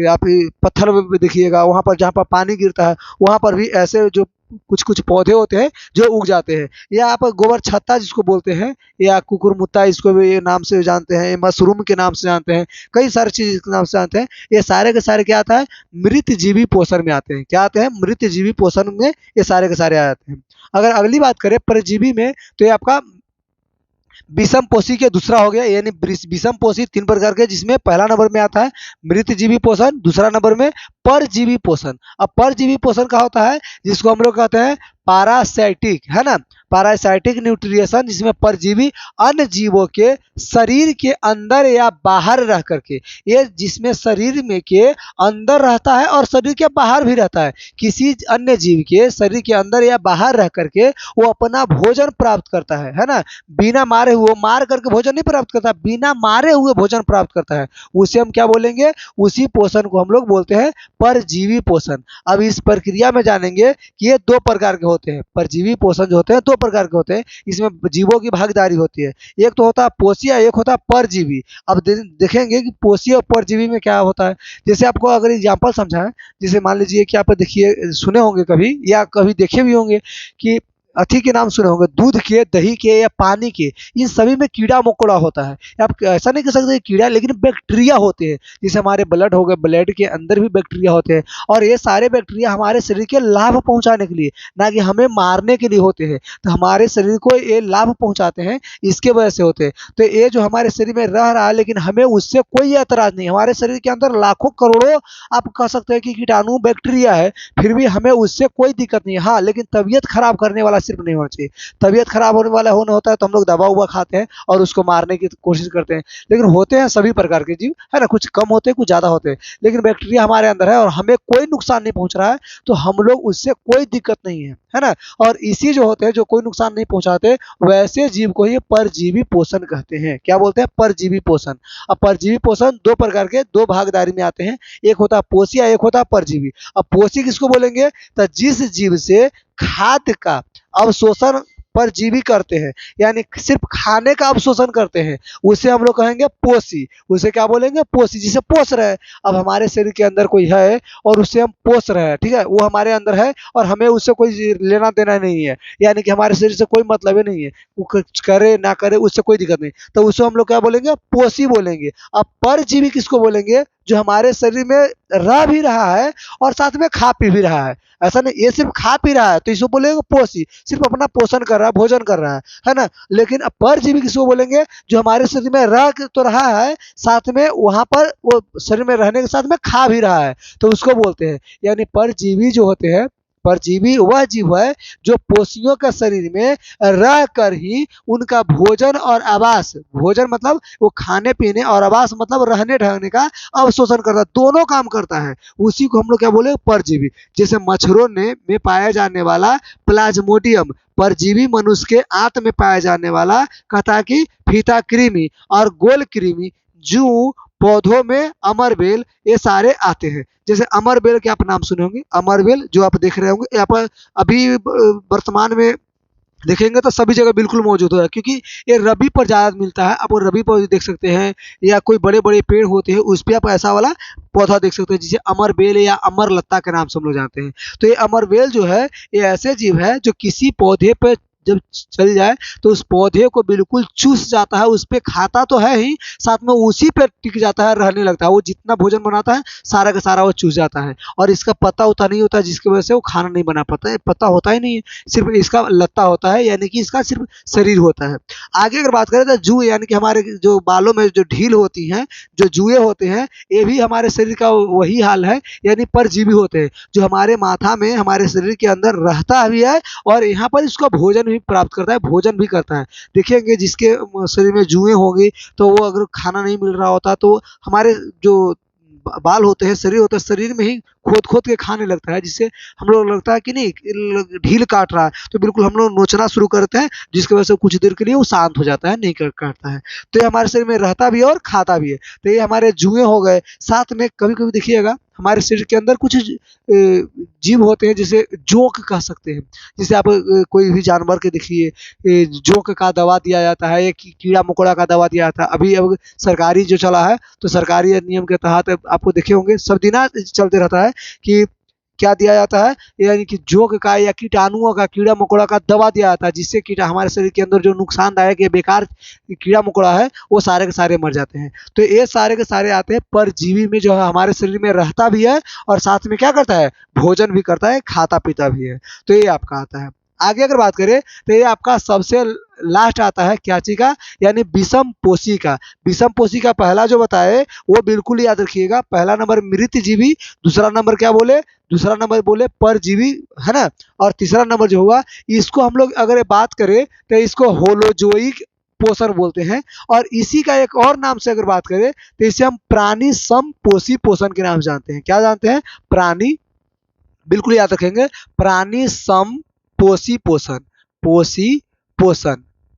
आप पत्थर पे देखिएगा, वहाँ पर जहाँ पर पानी गिरता है वहाँ पर भी ऐसे जो कुछ कुछ पौधे होते हैं जो उग जाते हैं। या आप गोबर छत्ता जिसको बोलते हैं, या कुकुरमुत्ता इसको भी ये नाम से जानते हैं, मशरूम के नाम से जानते हैं, कई सारी चीज के नाम से जानते हैं। ये सारे के सारे क्या आता है, मृत जीवी पोषण में आते हैं। क्या आते हैं, मृत जीवी पोषण में ये सारे के सारे आ जाते हैं। अगर अगली बात करें परजीवी में, तो ये आपका विषम पोषी के दूसरा हो गया, यानी विषम पोषी 3 प्रकार के, जिसमें पहला नंबर में आता है मृत जीवी पोषण, दूसरा नंबर में परजीवी पोषण। अब परजीवी पोषण का होता है जिसको हम लोग कहते हैं पारासाइटिक, है ना, पारासाइटिक न्यूट्रिएशन, जिसमें परजीवी अन्य जीवों के शरीर के अंदर या बाहर रह करके, ये जिसमें शरीर में के अंदर रहता है और शरीर के बाहर भी रहता है, किसी अन्य जीव के शरीर के अंदर या बाहर रह करके वो अपना भोजन प्राप्त करता है ना। बिना मारे हुए, मार करके भोजन नहीं प्राप्त करता, बिना मारे हुए भोजन प्राप्त करता है, उसे हम क्या बोलेंगे, उसी पोषण को हम लोग बोलते हैं परजीवी पोषण। अब इस प्रक्रिया में जानेंगे कि ये 2 प्रकार के होते हैं। परजीवी पोषण जो होते हैं 2 प्रकार के होते हैं, इसमें जीवों की भागीदारी होती है। एक तो होता है पोषी, एक होता है परजीवी। अब देखेंगे कि पोषी और परजीवी में क्या होता है। जैसे आपको अगर एग्जाम्पल समझाएं, जैसे मान लीजिए कि आप देखिए, सुने होंगे कभी या कभी देखे भी होंगे कि अथी के नाम सुने होंगे, दूध के, दही के या पानी के, इन सभी में कीड़ा मकोड़ा होता है। आप ऐसा नहीं कह सकते कीड़ा, लेकिन बैक्टीरिया होते हैं। जैसे हमारे ब्लड हो गए, ब्लड के अंदर भी बैक्टीरिया होते हैं, और ये सारे बैक्टीरिया हमारे शरीर के लाभ पहुंचाने के लिए, ना कि हमें मारने के लिए होते हैं। तो हमारे शरीर को ये लाभ पहुंचाते हैं, इसके वजह से होते हैं। तो ये जो हमारे शरीर में रह रहा है, लेकिन हमें उससे कोई एतराज नहीं। हमारे शरीर के अंदर लाखों करोड़ों आप कह सकते हैं कि कीटाणु बैक्टीरिया है, फिर भी हमें उससे कोई दिक्कत नहीं है। हाँ, लेकिन तबीयत खराब करने वाला सिर्फ नहीं होना चाहिए। तबीयत खराब होने वाला होना होता है तो हम लोग दवा उवा खाते हैं और उसको मारने की कोशिश करते हैं। लेकिन होते हैं सभी प्रकार के जीव, है ना, कुछ कम होते हैं, कुछ ज्यादा होते हैं, लेकिन बैक्टीरिया हमारे अंदर है और हमें कोई नुकसान नहीं पहुंच रहा है, तो हम लोग उससे कोई दिक्कत नहीं है ना। और इसी जो होते हैं जो कोई नुकसान नहीं पहुंचाते, वैसे जीव को ही परजीवी पोषण कहते हैं। क्या बोलते हैं, परजीवी पोषण। अब परजीवी पोषण 2 प्रकार के, 2 भागीदारी में आते हैं, एक होता है पोषी, एक होता है परजीवी। अब पोषी किसको बोलेंगे, तो जिस जीव से खाद्य का अवशोषण परजीवी करते हैं, यानी सिर्फ खाने का अवशोषण करते हैं, उसे हम लोग कहेंगे पोषी। उसे क्या बोलेंगे, पोषी, जिसे पोष रहे हैं। अब हमारे शरीर के अंदर कोई है और उससे हम पोष रहे हैं, ठीक है, वो हमारे अंदर है और हमें उससे कोई लेना देना नहीं है, यानी कि हमारे शरीर से कोई मतलब ही नहीं है, वो कुछ करे ना करे उससे कोई दिक्कत नहीं, तो उसे हम लोग क्या बोलेंगे, पोषी बोलेंगे। अब परजीवी किसको बोलेंगे, जो हमारे शरीर में रह भी रहा है और साथ में खा पी भी रहा है। ऐसा नहीं ये सिर्फ खा पी रहा है तो इसको बोलेंगे पोषी, सिर्फ अपना पोषण कर रहा है, भोजन कर रहा है ना। लेकिन अब परजीवी किसको बोलेंगे, जो हमारे शरीर में रह तो रहा है, साथ में वहां पर वो शरीर में रहने के साथ में खा भी रहा है, तो उसको बोलते हैं। यानी परजीवी जो होते हैं, परजीवी वह जीव है जो पोषियों के शरीर में रह कर ही उनका भोजन और आवास, भोजन मतलब वो खाने पीने, और आवास मतलब रहने ढहने का अवशोषण करता है, दोनों काम करता है। उसी को हम लोग क्या बोले, परजीवी। जैसे मच्छरों में पाया जाने वाला प्लाज्मोडियम परजीवी, मनुष्य के आंत में पाया जाने वाला कहता कि फीता कृमि और गोल कृमि, जूं, पौधों में अमरबेल, ये सारे आते हैं। जैसे अमरबेल के आप नाम सुने होंगे, अमरबेल जो आप देख रहे होंगे यहाँ पर अभी वर्तमान में देखेंगे तो सभी जगह बिल्कुल मौजूद है, क्योंकि ये रबी पर ज़्यादा मिलता है। आप वो रबी पर देख सकते हैं, या कोई बड़े बड़े पेड़ होते हैं उस पर आप ऐसा वाला पौधा देख सकते हैं, जिसे अमरबेल या अमर लत्ता के नाम से हम लोग जानते हैं। तो ये अमरबेल जो है, ये ऐसे जीव है जो किसी पौधे पर जब चल जाए तो उस पौधे को बिल्कुल चूस जाता है, उस पे खाता तो है ही, साथ में उसी पे टिक जाता है, रहने लगता है। वो जितना भोजन बनाता है सारा का सारा वो चूस जाता है, और इसका पत्ता उता नहीं होता, जिसकी वजह से वो खाना नहीं बना पाता है। पत्ता होता ही नहीं है, सिर्फ इसका लत्ता होता है, यानी कि इसका सिर्फ शरीर होता है। आगे अगर बात करें तो जू, यानी कि हमारे जो बालों में जो ढील होती हैं, जो जुए होते हैं, ये भी हमारे शरीर का वही हाल है, यानी परजीवी होते हैं, जो हमारे माथा में, हमारे शरीर के अंदर रहता भी है और यहाँ पर इसका भोजन प्राप्त करता है, भोजन भी करता है। देखेंगे जिसके शरीर में जुएं होंगी तो वो अगर खाना नहीं मिल रहा होता तो हमारे जो बाल होते हैं, शरीर होता है, शरीर में ही खोद खोद के खाने लगता है, जिससे हम लोग लगता है कि नहीं ढील काट रहा है, तो बिल्कुल हम लोग नोचना शुरू करते हैं, जिसकी वजह से कुछ देर के लिए वो शांत हो जाता है, नहीं काटता है। तो ये हमारे शरीर में रहता भी है और खाता भी है। तो ये हमारे जुएं हो गए। साथ में कभी कभी देखिएगा हमारे शरीर के अंदर कुछ जीव होते हैं, जिसे जोंक कह सकते हैं। जैसे आप कोई भी जानवर के देखिए, जोंक का दवा दिया जाता है, या कीड़ा मकोड़ा का दवा दिया जाता है। अभी अब सरकारी जो चला है, तो सरकारी नियम के तहत आपको देखे होंगे सब दिना चलते रहता है कि क्या दिया जाता है, यानी कि जोंक का या कीटाणुओं का, कीड़ा मकोड़ा का दवा दिया जाता है, जिससे कीटा हमारे शरीर के अंदर जो नुकसानदायक या बेकार कीड़ा मकोड़ा है वो सारे के सारे मर जाते हैं। तो ये सारे के सारे आते हैं परजीवी में, जो है हमारे शरीर में रहता भी है और साथ में क्या करता है, भोजन भी करता है, खाता पीता भी है। तो ये आपका आता है। आगे अगर बात करें तो ये आपका सबसे लास्ट आता है क्या चीज का, यानी विषम पोषी का। विषम पोषी का पहला जो बताए वो बिल्कुल याद रखिएगा। पहला नंबर मृतजीवी, दूसरा नंबर क्या बोले, दूसरा नंबर बोले परजीवी, है ना। और तीसरा नंबर जो हुआ, इसको हम लोग अगर बात करें तो इसको होलोजोइक पोषण बोलते हैं। और इसी का एक और नाम से अगर बात करें तो इसे हम प्राणी समपोषी पोषण के नाम से जानते हैं। क्या जानते हैं, प्राणी, बिल्कुल याद रखेंगे, प्राणी समपोषी पोषण, पोषी पोषण,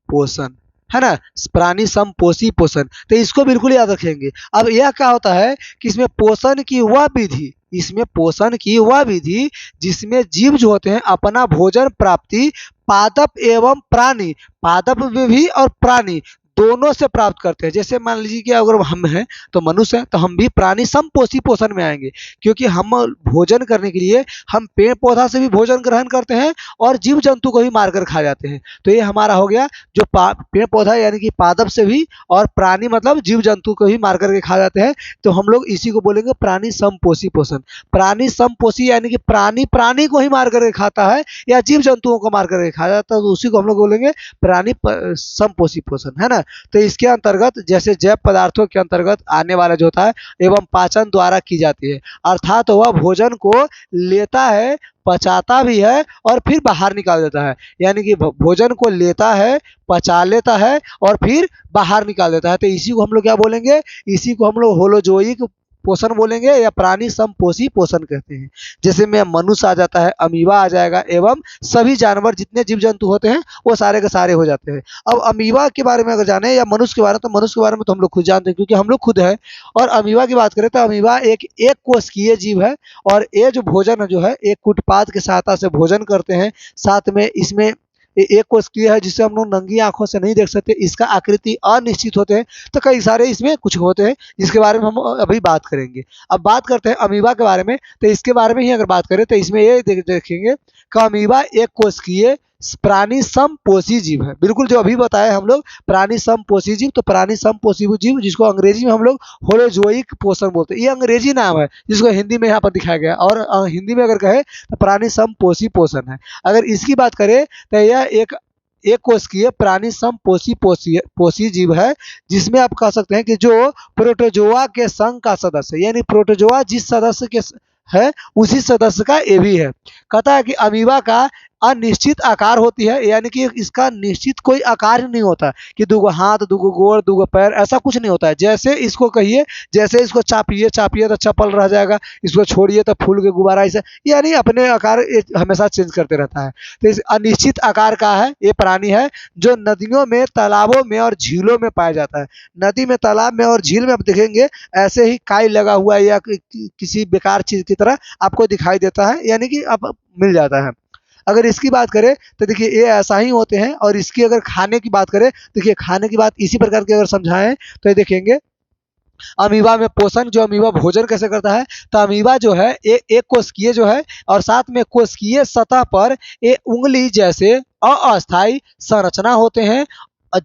पोषण, है ना, प्राणी समपोषी पोषण। तो इसको बिल्कुल याद रखेंगे। अब यह क्या होता है कि इसमें पोषण की वह विधि, इसमें पोषण की वह विधि जिसमें जीव जो होते हैं अपना भोजन प्राप्ति पादप एवं प्राणी, पादप में भी और प्राणी दोनों से प्राप्त करते हैं। जैसे मान लीजिए कि अगर हम हैं तो मनुष्य हैं, तो हम भी प्राणी समपोषी पोषण में आएंगे, क्योंकि हम भोजन करने के लिए हम पेड़ पौधा से भी भोजन ग्रहण करते हैं और जीव जंतु को भी मारकर खा जाते हैं। तो ये हमारा हो गया जो पेड़ पौधा यानी कि पादप से भी, और प्राणी मतलब जीव जंतु को भी मार करके खा जाते हैं। तो हम लोग इसी को बोलेंगे प्राणी समपोषी पोषण। प्राणी समपोषी यानी कि प्राणी प्राणी को ही मार करके खाता है या जीव जंतुओं को मार करके खा जाता है, तो उसी को हम लोग बोलेंगे प्राणी समपोषी पोषण, है ना। तो इसके अंतर्गत जैसे जैव पदार्थों के अंतर्गत आने वाला जो होता है एवं पाचन द्वारा की जाती है, अर्थात वह भोजन को लेता है, पचाता भी है और फिर बाहर निकाल देता है। यानी कि भोजन को लेता है, पचा लेता है और फिर बाहर निकाल देता है। तो इसी को हम लोग क्या बोलेंगे, इसी को हम लोग होलोजोइक पोषण बोलेंगे या प्राणी समपोषी पोषण कहते हैं। जैसे में मनुष्य आ जाता है, अमीबा आ जाएगा, एवं सभी जानवर जितने जीव जंतु होते हैं वो सारे के सारे हो जाते हैं। अब अमीबा के बारे में अगर जाने या मनुष्य के बारे में, तो मनुष्य के बारे में तो हम लोग खुद जानते हैं क्योंकि हम लोग खुद है। और अमीबा की बात करें तो अमीबा एक कोशिकीय जीव है, और ये जो भोजन जो है एक कुटपाद की सहायता से भोजन करते हैं। साथ में इसमें एक कोशिकीय है जिसे हम लोग नंगी आंखों से नहीं देख सकते, इसका आकृति अनिश्चित होते हैं। तो कई सारे इसमें कुछ होते हैं जिसके बारे में हम अभी बात करेंगे। अब बात करते हैं अमीबा के बारे में। तो इसके बारे में ही अगर बात करें तो इसमें ये देखेंगे कि अमीबा एक कोशिकीय प्राणी समपोषी जीव है। बिल्कुल जो अभी बताए हम लोग प्राणी समपोषी जीव, तो प्राणी समपोषी जीव जिसको अंग्रेजी में हम लोग होलोजोइक पोषण बोलते हैं, ये अंग्रेजी नाम है जिसको हिंदी में यहाँ पर दिखाया गया। और हिंदी में अगर कहे तो प्राणी समपोषी पोषण है। अगर इसकी बात करें तो यह एक कोशिकीय प्राणी समपोषी पोषी जीव है, जिसमें आप कह सकते हैं कि जो प्रोटोजोआ के संघ का सदस्य, यानी प्रोटोजोआ जिस सदस्य के है उसी सदस्य का ये भी है। कहता है कि अमीबा का अनिश्चित आकार होती है, यानी कि इसका निश्चित कोई आकार नहीं होता कि दुगो हाथ, दुगो गोड़, दुगो पैर, ऐसा कुछ नहीं होता है। जैसे इसको कहिए, जैसे इसको चापिए चापिए तो चप्पल रह जाएगा, इसको छोड़िए तो फूल के गुब्बारा, ऐसा यानी अपने आकार हमेशा चेंज करते रहता है। तो इस अनिश्चित आकार का है ये प्राणी है, जो नदियों में, तालाबों में और झीलों में पाया जाता है। नदी में, तालाब में और झील में आप देखेंगे ऐसे ही काई लगा हुआ है या किसी बेकार चीज की तरह आपको दिखाई देता है, यानी कि आप मिल जाता है। अगर इसकी बात करें तो देखिए ये ऐसा ही होते हैं। और इसकी अगर खाने की बात करें, देखिए खाने की बात इसी प्रकार की अगर समझाएं तो ये देखेंगे अमीबा में पोषण, जो अमीबा भोजन कैसे करता है, तो अमीबा जो है एक कोशिकीय जो है, और साथ में कोशिकीय सतह पर ये उंगली जैसे अस्थायी संरचना होते हैं,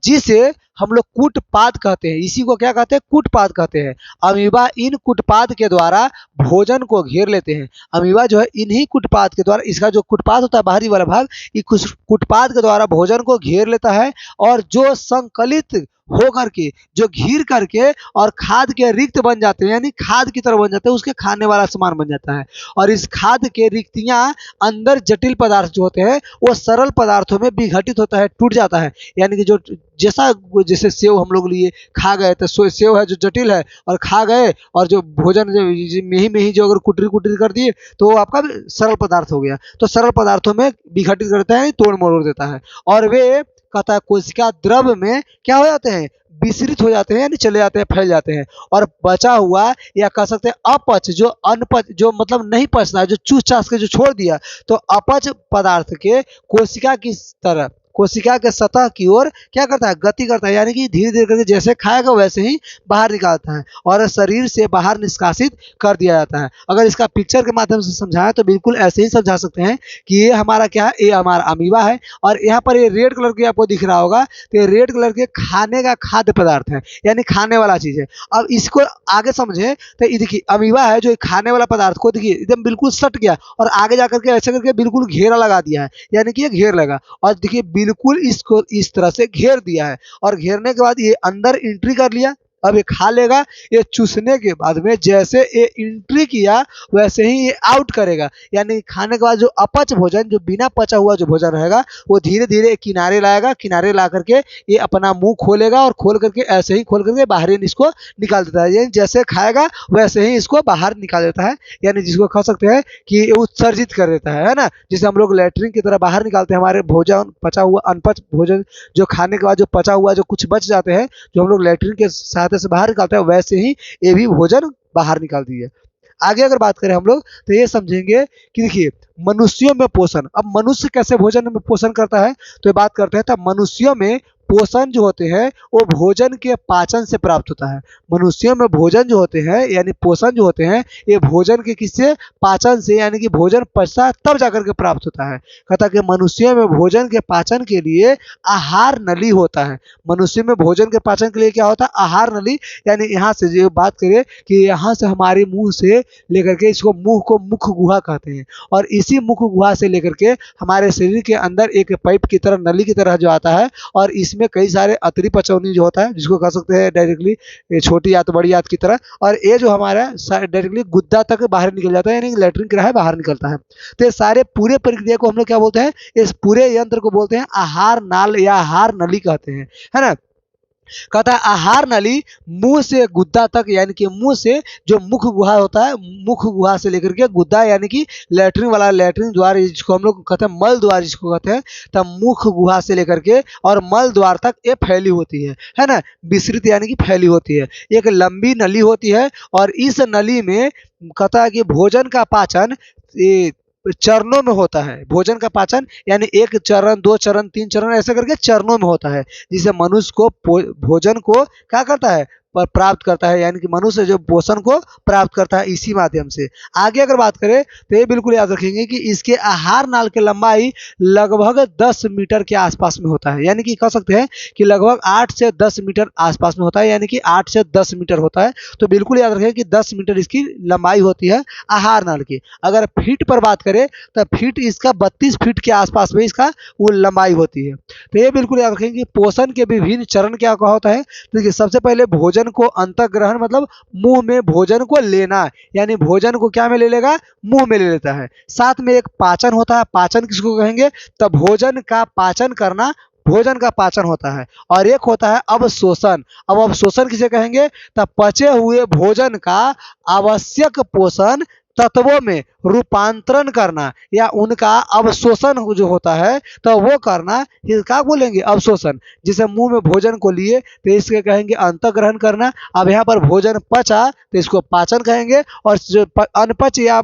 जिसे हम लोग कूटपाद कहते हैं। इसी को क्या कहते हैं, कूटपाद कहते हैं। अमीबा इन कूटपाद के द्वारा भोजन को घेर लेते हैं। अमीबा जो है इन्हीं कूटपाद के द्वारा, इसका जो कूटपाद होता है बाहरी वाला भाग, ये कूटपाद के द्वारा भोजन को घेर लेता है, और जो संकलित हो करके, जो घिर करके और खाद के रिक्त बन जाते हैं, यानी खाद की तरह बन जाते हैं, उसके खाने वाला सामान बन जाता है। और इस खाद के रिक्तियां अंदर जटिल पदार्थ जो होते हैं वो सरल पदार्थों में विघटित होता है, टूट जाता है। यानी कि जो जैसे सेव हम लोग लिए खा गए, तो सेव है जो जटिल है और खा गए, और जो भोजन जो में ही जो अगर कुटरी कुटरी कर दिए तो वो आपका सरल पदार्थ हो गया। तो सरल पदार्थों में विघटित करता है, तोड़ मरोड़ देता है। और वे कहता है कोशिका द्रव में क्या हो जाते हैं, विसरित हो जाते हैं, यानी चले जाते हैं, फैल जाते हैं। और बचा हुआ या कह सकते हैं अपच, जो अनपच, जो मतलब नहीं पचना है, जो चूस चास के जो छोड़ दिया, तो अपच पदार्थ के कोशिका की तरह, कोशिका के सतह की ओर क्या करता है, गति करता है, यानी कि धीरे धीरे करके जैसे खाएगा वैसे ही बाहर निकालता है और शरीर से बाहर निष्कासित कर दिया जाता है। अगर इसका पिक्चर के माध्यम से समझाएं तो बिल्कुल ऐसे ही समझा सकते हैं कि ये हमारा क्या है, ये हमारा अमीबा है और यहाँ पर ये रेड कलर की आपको दिख रहा होगा, तो ये रेड कलर के खाने का खाद्य पदार्थ है, यानी खाने वाला चीज है। अब इसको आगे समझे तो ये देखिए अमीबा है जो खाने वाला पदार्थ को देखिए एकदम बिल्कुल सट गया और आगे जाकर के ऐसे करके बिल्कुल घेरा लगा दिया है, यानी कि ये घेर लगा और देखिए बिल्कुल इसको इस तरह से घेर दिया है और घेरने के बाद ये अंदर एंट्री कर लिया। अब ये खा लेगा, ये चूसने के बाद में जैसे ये एंट्री किया वैसे ही ये आउट करेगा, यानी खाने के बाद जो अपच भोजन, जो बिना पचा हुआ जो भोजन रहेगा वो धीरे धीरे किनारे लाएगा, किनारे ला करके ये अपना मुंह खोलेगा और खोल करके ऐसे ही खोल करके बाहर इसको निकाल देता है, यानी जैसे खाएगा वैसे ही इसको बाहर निकाल देता है, यानी जिसको कह सकते हैं कि उत्सर्जित कर देता है ना, जिसे हम लोग लैट्रिन की तरह बाहर निकालते हैं। हमारे भोजन पचा हुआ अनपच भोजन जो खाने के बाद जो पचा हुआ जो कुछ बच जाते हैं, जो हम लोग लैट्रिन के साथ से बाहर निकालते हैं, वैसे ही ये भी भोजन बाहर निकाल दिए। आगे अगर बात करें हम लोग तो ये समझेंगे कि देखिए मनुष्यों में पोषण, अब मनुष्य कैसे भोजन में पोषण करता है तो ये बात करते हैं। तब मनुष्यों में पोषण जो होते हैं वो भोजन के पाचन से प्राप्त होता है। मनुष्यों में भोजन जो होते हैं यानी पोषण जो होते हैं ये भोजन के किससे, पाचन से, यानी कि भोजन पचता है तब जाकर के प्राप्त होता है। कहता कि मनुष्यों में भोजन के पाचन के लिए आहार नली होता है। मनुष्य में भोजन के पाचन के लिए क्या होता है, आहार नली, यानी यहाँ से जो बात करें कि यहाँ से हमारे मुंह से लेकर के इसको मुंह को मुख गुहा कहते हैं और इसी मुख गुहा से लेकर के हमारे शरीर के अंदर एक पाइप की तरह, नली की तरह जो आता है और इसमें कई सारे अतरी पचौनी जो होता है जिसको कह सकते हैं डायरेक्टली छोटी आंत बड़ी आंत की तरह, और ये जो हमारा डायरेक्टली गुद्दा तक बाहर निकल जाता है, यानी लैट्रिन की राह बाहर निकलता है। तो ये सारे पूरे प्रक्रिया को हम लोग क्या बोलते हैं, इस पूरे यंत्र को बोलते हैं आहार नाल या आहार नली कहते हैं, है ना। कहता है आहार नली मुंह से गुद्दा तक, यानी कि मुंह से जो मुख गुहा होता है, मुख गुहा से लेकर के गुद्दा, यानी कि लैट्रिन वाला, लैट्रिन द्वार जिसको हम लोग कहते हैं मल द्वार जिसको कहते हैं, तब मुख गुहा से लेकर के और मल द्वार तक ये फैली होती है ना, विस्तृत यानी कि फैली होती है। एक लंबी नली होती है और इस नली में कहता है कि भोजन का पाचन चरणों में होता है। भोजन का पाचन यानी एक चरण, दो चरण, तीन चरण ऐसे करके चरणों में होता है, जिसे मनुष्य को भोजन को क्या करता है, प्राप्त करता है, यानी कि मनुष्य जो पोषण को प्राप्त करता है इसी माध्यम से। आगे अगर बात करें तो ये बिल्कुल याद रखेंगे कि इसके आहार नाल की लंबाई लगभग 10 मीटर के आसपास में होता है, यानी कि कह सकते हैं कि लगभग 8 से 10 मीटर आसपास में होता है, यानी कि 8 से 10 मीटर होता है। तो बिल्कुल याद रखें कि 10 मीटर इसकी लंबाई होती है आहार नाल की। अगर फीट पर बात करें तो फीट इसका 32 फीट के आसपास में इसका वो लंबाई होती है। तो ये बिल्कुल याद रखेंगे कि पोषण के विभिन्न चरण क्या होता है। तो देखिए सबसे पहले भोजन को अंतःग्रहण, मतलब मुंह में भोजन को लेना, यानी भोजन को क्या में ले लेगा, मुंह में ले लेता है। साथ में एक पाचन होता है, पाचन किसको कहेंगे, तब भोजन का पाचन करना भोजन का पाचन होता है। और एक होता है अवशोषण। अब अवशोषण किसे कहेंगे, तब पचे हुए भोजन का आवश्यक पोषण तत्वों में रूपांतरण करना या उनका अवशोषण जो होता है तो वो करना, क्या बोलेंगे, अवशोषण। जिसे मुंह में भोजन को लिए तो इसके कहेंगे अंतःग्रहण करना। अब यहाँ पर भोजन पचा तो इसको पाचन कहेंगे, और जो अनपच या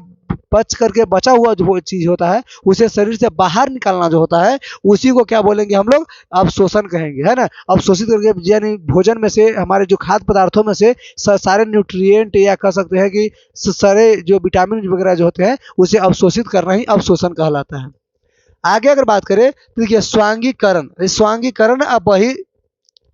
पच करके बचा हुआ जो चीज होता है उसे शरीर से बाहर निकालना जो होता है उसी को क्या बोलेंगे हम लोग, अवशोषण कहेंगे, है ना। अवशोषित करके यानी भोजन में से हमारे जो खाद्य पदार्थों में से सारे न्यूट्रिएंट या कह सकते हैं कि सारे जो विटामिन वगैरह जो होते हैं उसे अवशोषित करना ही अवशोषण कहलाता है। आगे अगर बात करें तो देखिए स्वांगीकरण। स्वांगीकरण अब वही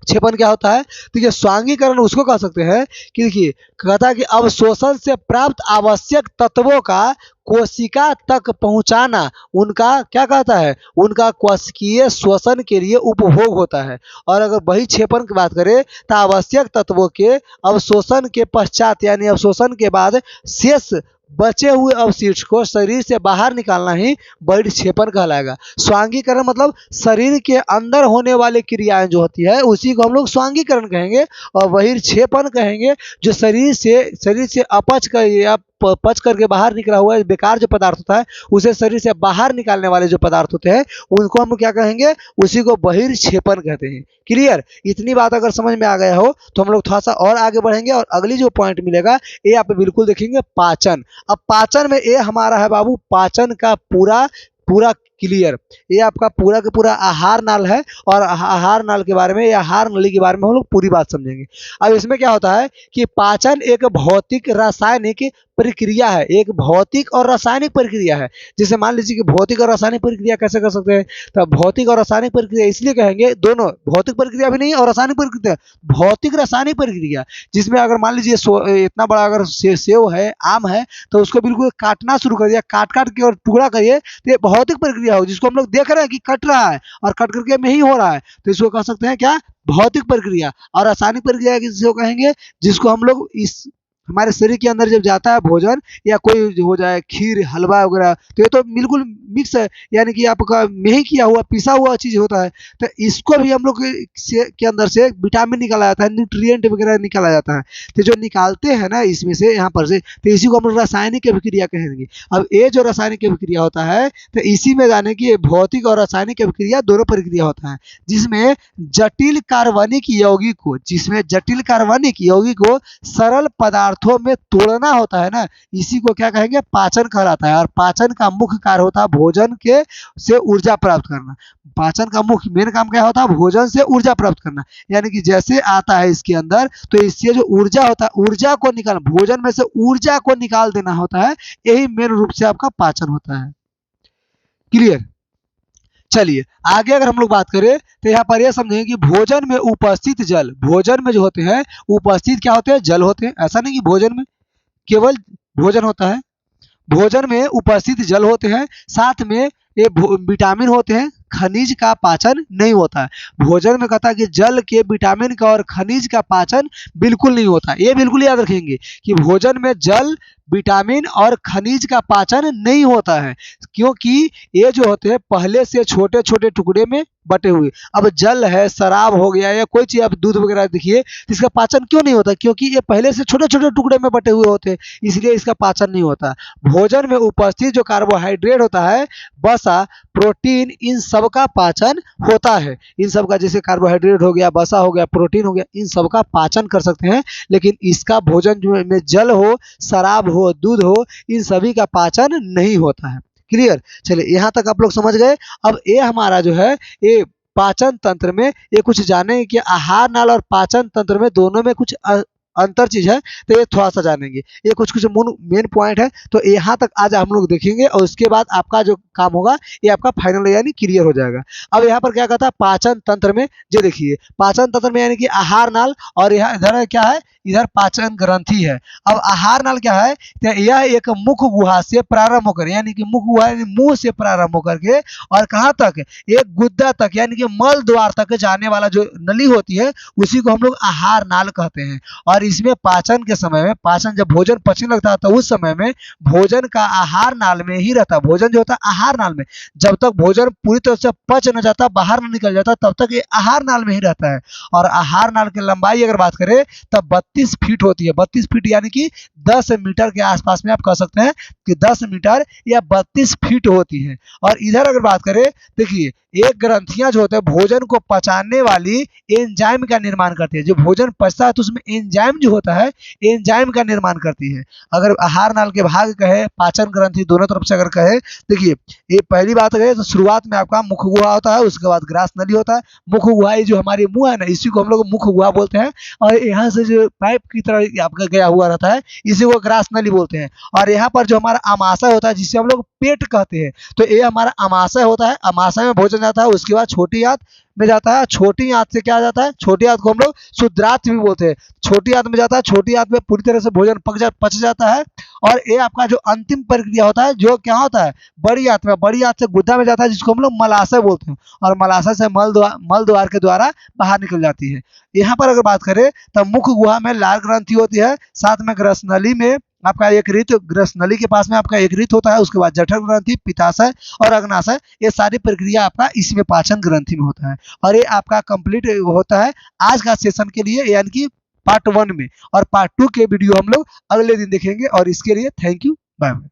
क्षेपण क्या होता है, तो ये स्वांगीकरण उसको कह सकते हैं कि देखिए कहता है कि अवशोषण से प्राप्त आवश्यक तत्वों का कोशिका तक पहुंचाना उनका क्या कहता है, उनका कोशिकीय श्वसन के लिए उपभोग होता है। और अगर वही क्षेपण की बात करें तो आवश्यक तत्वों के अवशोषण के पश्चात यानी अवशोषण के बाद शेष बचे हुए अवशिष्ट को शरीर से बाहर निकालना ही बहिर्क्षेपण कहलाएगा। स्वांगीकरण मतलब शरीर के अंदर होने वाली क्रियाएं जो होती है उसी को हम लोग स्वांगीकरण कहेंगे, और बहिर्क्षेपण कहेंगे जो शरीर से अपच का या पच करके बाहर निकला हुआ बेकार जो पदार्थ होता है उसे शरीर से बाहर निकालने वाले जो पदार्थ होते हैं उनको हम क्या कहेंगे, उसी को बहिर्क्षेपण कहते हैं। क्लियर, इतनी बात अगर समझ में आ गया हो तो हम लोग थोड़ा सा और आगे बढ़ेंगे और अगली जो पॉइंट मिलेगा ये आप बिल्कुल देखेंगे पाचन। अब पाचन में ये हमारा है बाबू पाचन का पूरा पूरा क्लियर, ये आपका पूरा का पूरा आहार नाल है और आहार नाल के बारे में या आहार नली के बारे में हम लोग पूरी बात समझेंगे। अब इसमें क्या होता है कि पाचन एक भौतिक रासायनिक प्रक्रिया है, एक भौतिक और रासायनिक प्रक्रिया है। जैसे मान लीजिए कि भौतिक और रासायनिक प्रक्रिया कैसे कर सकते हैं, तो भौतिक और रासायनिक प्रक्रिया इसलिए कहेंगे, दोनों भौतिक प्रक्रिया भी नहीं और रासायनिक प्रक्रिया, भौतिक रासायनिक प्रक्रिया, जिसमें अगर मान लीजिए इतना बड़ा अगर सेव है, आम है, तो उसको बिल्कुल काटना शुरू कर दिया, काट काट के और टुकड़ा करिए तो ये भौतिक प्रक्रिया हो, जिसको हम लोग देख रहे हैं कि कट रहा है और कट करके में ही हो रहा है, तो इसको कह सकते हैं क्या, भौतिक प्रक्रिया। और रासायनिक प्रक्रिया किसको कहेंगे, जिसको हम लोग इस हमारे शरीर के अंदर जब जाता है भोजन या कोई जो हो जाए खीर हलवा वगैरह, तो ये तो बिल्कुल मिक्स है, यानी कि आपका नहीं किया हुआ पिसा हुआ चीज होता है, तो इसको भी हम लोग के अंदर से विटामिन निकाला जाता है, न्यूट्रिएंट वगैरह निकाला जाता है, तो जो निकालते हैं ना इसमें से यहाँ पर से, तो इसी को हम लोग रासायनिक अभिक्रिया कहेंगे। अब ये जो रासायनिक अभिक्रिया होता है तो इसी में जाने की भौतिक और रासायनिक अभिक्रिया दोनों प्रक्रिया होता है, जिसमें जटिल कार्बनिक यौगिक को, जिसमें जटिल कार्बनिक यौगिक को सरल पदार्थों में तोड़ना होता है ना, इसी को क्या कहेंगे, पाचन कहलाता है। और पाचन का मुख्य कार्य होता है भोजन के से ऊर्जा प्राप्त करना। पाचन का मुख्य मेन काम क्या होता है, भोजन से ऊर्जा प्राप्त करना, यानी कि जैसे आता है इसके अंदर तो इससे जो ऊर्जा होता है, ऊर्जा को निकाल, भोजन में से ऊर्जा को निकाल देना होता है, यही मेन रूप से आपका पाचन होता है। क्लियर, चलिए आगे अगर हम लोग बात करें तो यहाँ पर यह समझेंगे कि भोजन में उपस्थित जल, भोजन में जो होते हैं उपस्थित क्या होते हैं, जल होते हैं। ऐसा नहीं कि भोजन में केवल भोजन होता है, भोजन में उपस्थित जल होते हैं, साथ में ये विटामिन होते हैं, खनिज का पाचन नहीं होता है। भोजन में कहता है कि जल के, विटामिन का और खनिज का पाचन बिल्कुल नहीं होता। ये बिल्कुल याद रखेंगे कि भोजन में जल, विटामिन और खनिज का पाचन नहीं होता है, क्योंकि ये जो होते हैं पहले से छोटे छोटे टुकड़े में बटे हुए। अब जल है, शराब हो गया या कोई चीज, आप दूध वगैरह देखिए, इसका पाचन क्यों नहीं होता, क्योंकि ये पहले से छोटे छोटे टुकड़े में बटे हुए होते हैं, इसलिए इसका पाचन नहीं होता। भोजन में उपस्थित जो कार्बोहाइड्रेट होता है, वसा, प्रोटीन, इन सब का पाचन होता है। इन सब का, जैसे कार्बोहाइड्रेट हो गया, वसा हो गया, प्रोटीन हो गया, इन सब का पाचन कर सकते हैं, लेकिन इसका भोजन में जल हो, शराब हो, दूध हो, इन सभी का पाचन नहीं होता है। क्लियर, चलिए यहाँ तक आप लोग समझ गए। अब ये हमारा जो है ये पाचन तंत्र में ये कुछ जाने कि आहार नाल और पाचन तंत्र में दोनों में कुछ अंतर चीज है, तो ये थोड़ा सा जानेंगे, ये कुछ कुछ मेन पॉइंट है, तो यहाँ तक आज हम लोग देखेंगे और उसके बाद आपका जो काम होगा ये आपका फाइनल यानी क्लियर हो जाएगा। अब यहाँ पर क्या कहता है पाचन तंत्र में, जो देखिए पाचन तंत्र में यानी कि आहार नाल, और यहाँ इधर क्या है, इधर पाचन ग्रंथि है। अब आहार नाल क्या है, तो यह एक मुख गुहा से प्रारंभ होकर, यानी कि मुख गुहा मुंह से प्रारंभ होकर के और कहाँ तक, एक गुद्दा तक, यानी कि मल द्वार तक जाने वाला जो नली होती है उसी को हम लोग आहार नाल कहते हैं। और इसमें पाचन के समय में, पाचन जब भोजन पचने लगता है तो उस समय में भोजन का आहार नाल में ही रहता है, भोजन जो होता है आहार नाल में, जब तक भोजन पूरी तरह से पच न जाता, बाहर न निकल जाता, तब तक ये आहार नाल में ही रहता है। और आहार नाल की लंबाई अगर बात करें तब 32 फीट होती है, 32 फीट यानी कि 10 मीटर के आसपास में आप कह सकते हैं कि 10 मीटर या 32 फीट होती है। और इधर अगर बात करें, देखिए एक ग्रंथियां जो होते हैं भोजन को पचाने वाली एंजाइम का निर्माण करती है, जो भोजन पचता है तो उसमें एंजाइम जो होता है एंजाइम का निर्माण करती है। अगर आहार नाल के भाग कहे, पाचन ग्रंथि दोनों तरफ से अगर कहे, देखिए ये पहली बात कहे तो शुरुआत में आपका मुख गुहा होता है, उसके बाद ग्रास नली होता है। मुख गुहा जो हमारी मुंह है ना, इसी को हम लोग मुख गुहा बोलते हैं, और यहाँ से जो पाइप की तरह आपका गया हुआ रहता है इसी को ग्रास नली बोलते हैं। और यहाँ पर जो हमारा अमाशय होता है जिसे हम लोग पेट कहते हैं, तो ये हमारा अमाशय होता है, अमाशय में भोजन जाता है, उसके बाद छोटी आंत में जाता है, छोटी आंत से क्या जाता है, छोटी आंत को हम लोग शुद्रांत भी बोलते हैं, छोटी आंत में जाता है, छोटी आंत में पूरी तरह से भोजन पच जाता है। और ये आपका जो अंतिम प्रक्रिया होता है जो क्या होता है, बड़ी आंत में, बड़ी आंत से गुद्दा में जाता है, जिसको हम लोग मलाशय बोलते हैं, और मलाशय से मल द्वार के द्वारा बाहर निकल जाती है। यहाँ पर अगर बात करें तब मुख गुहा में लाल ग्रंथि होती है, साथ में ग्रसनली में आपका एक रित, ग्रसनली के पास में आपका एक रित होता है, उसके बाद जठर ग्रंथि, पित्ताशय और अग्नाशय, ये सारी प्रक्रिया आपका इसमें पाचन ग्रंथि में होता है। और ये आपका कंप्लीट होता है आज का सेशन के लिए, यानी कि पार्ट 1 में, और पार्ट 2 के वीडियो हम लोग अगले दिन देखेंगे। और इसके लिए थैंक यू, बाय बाय।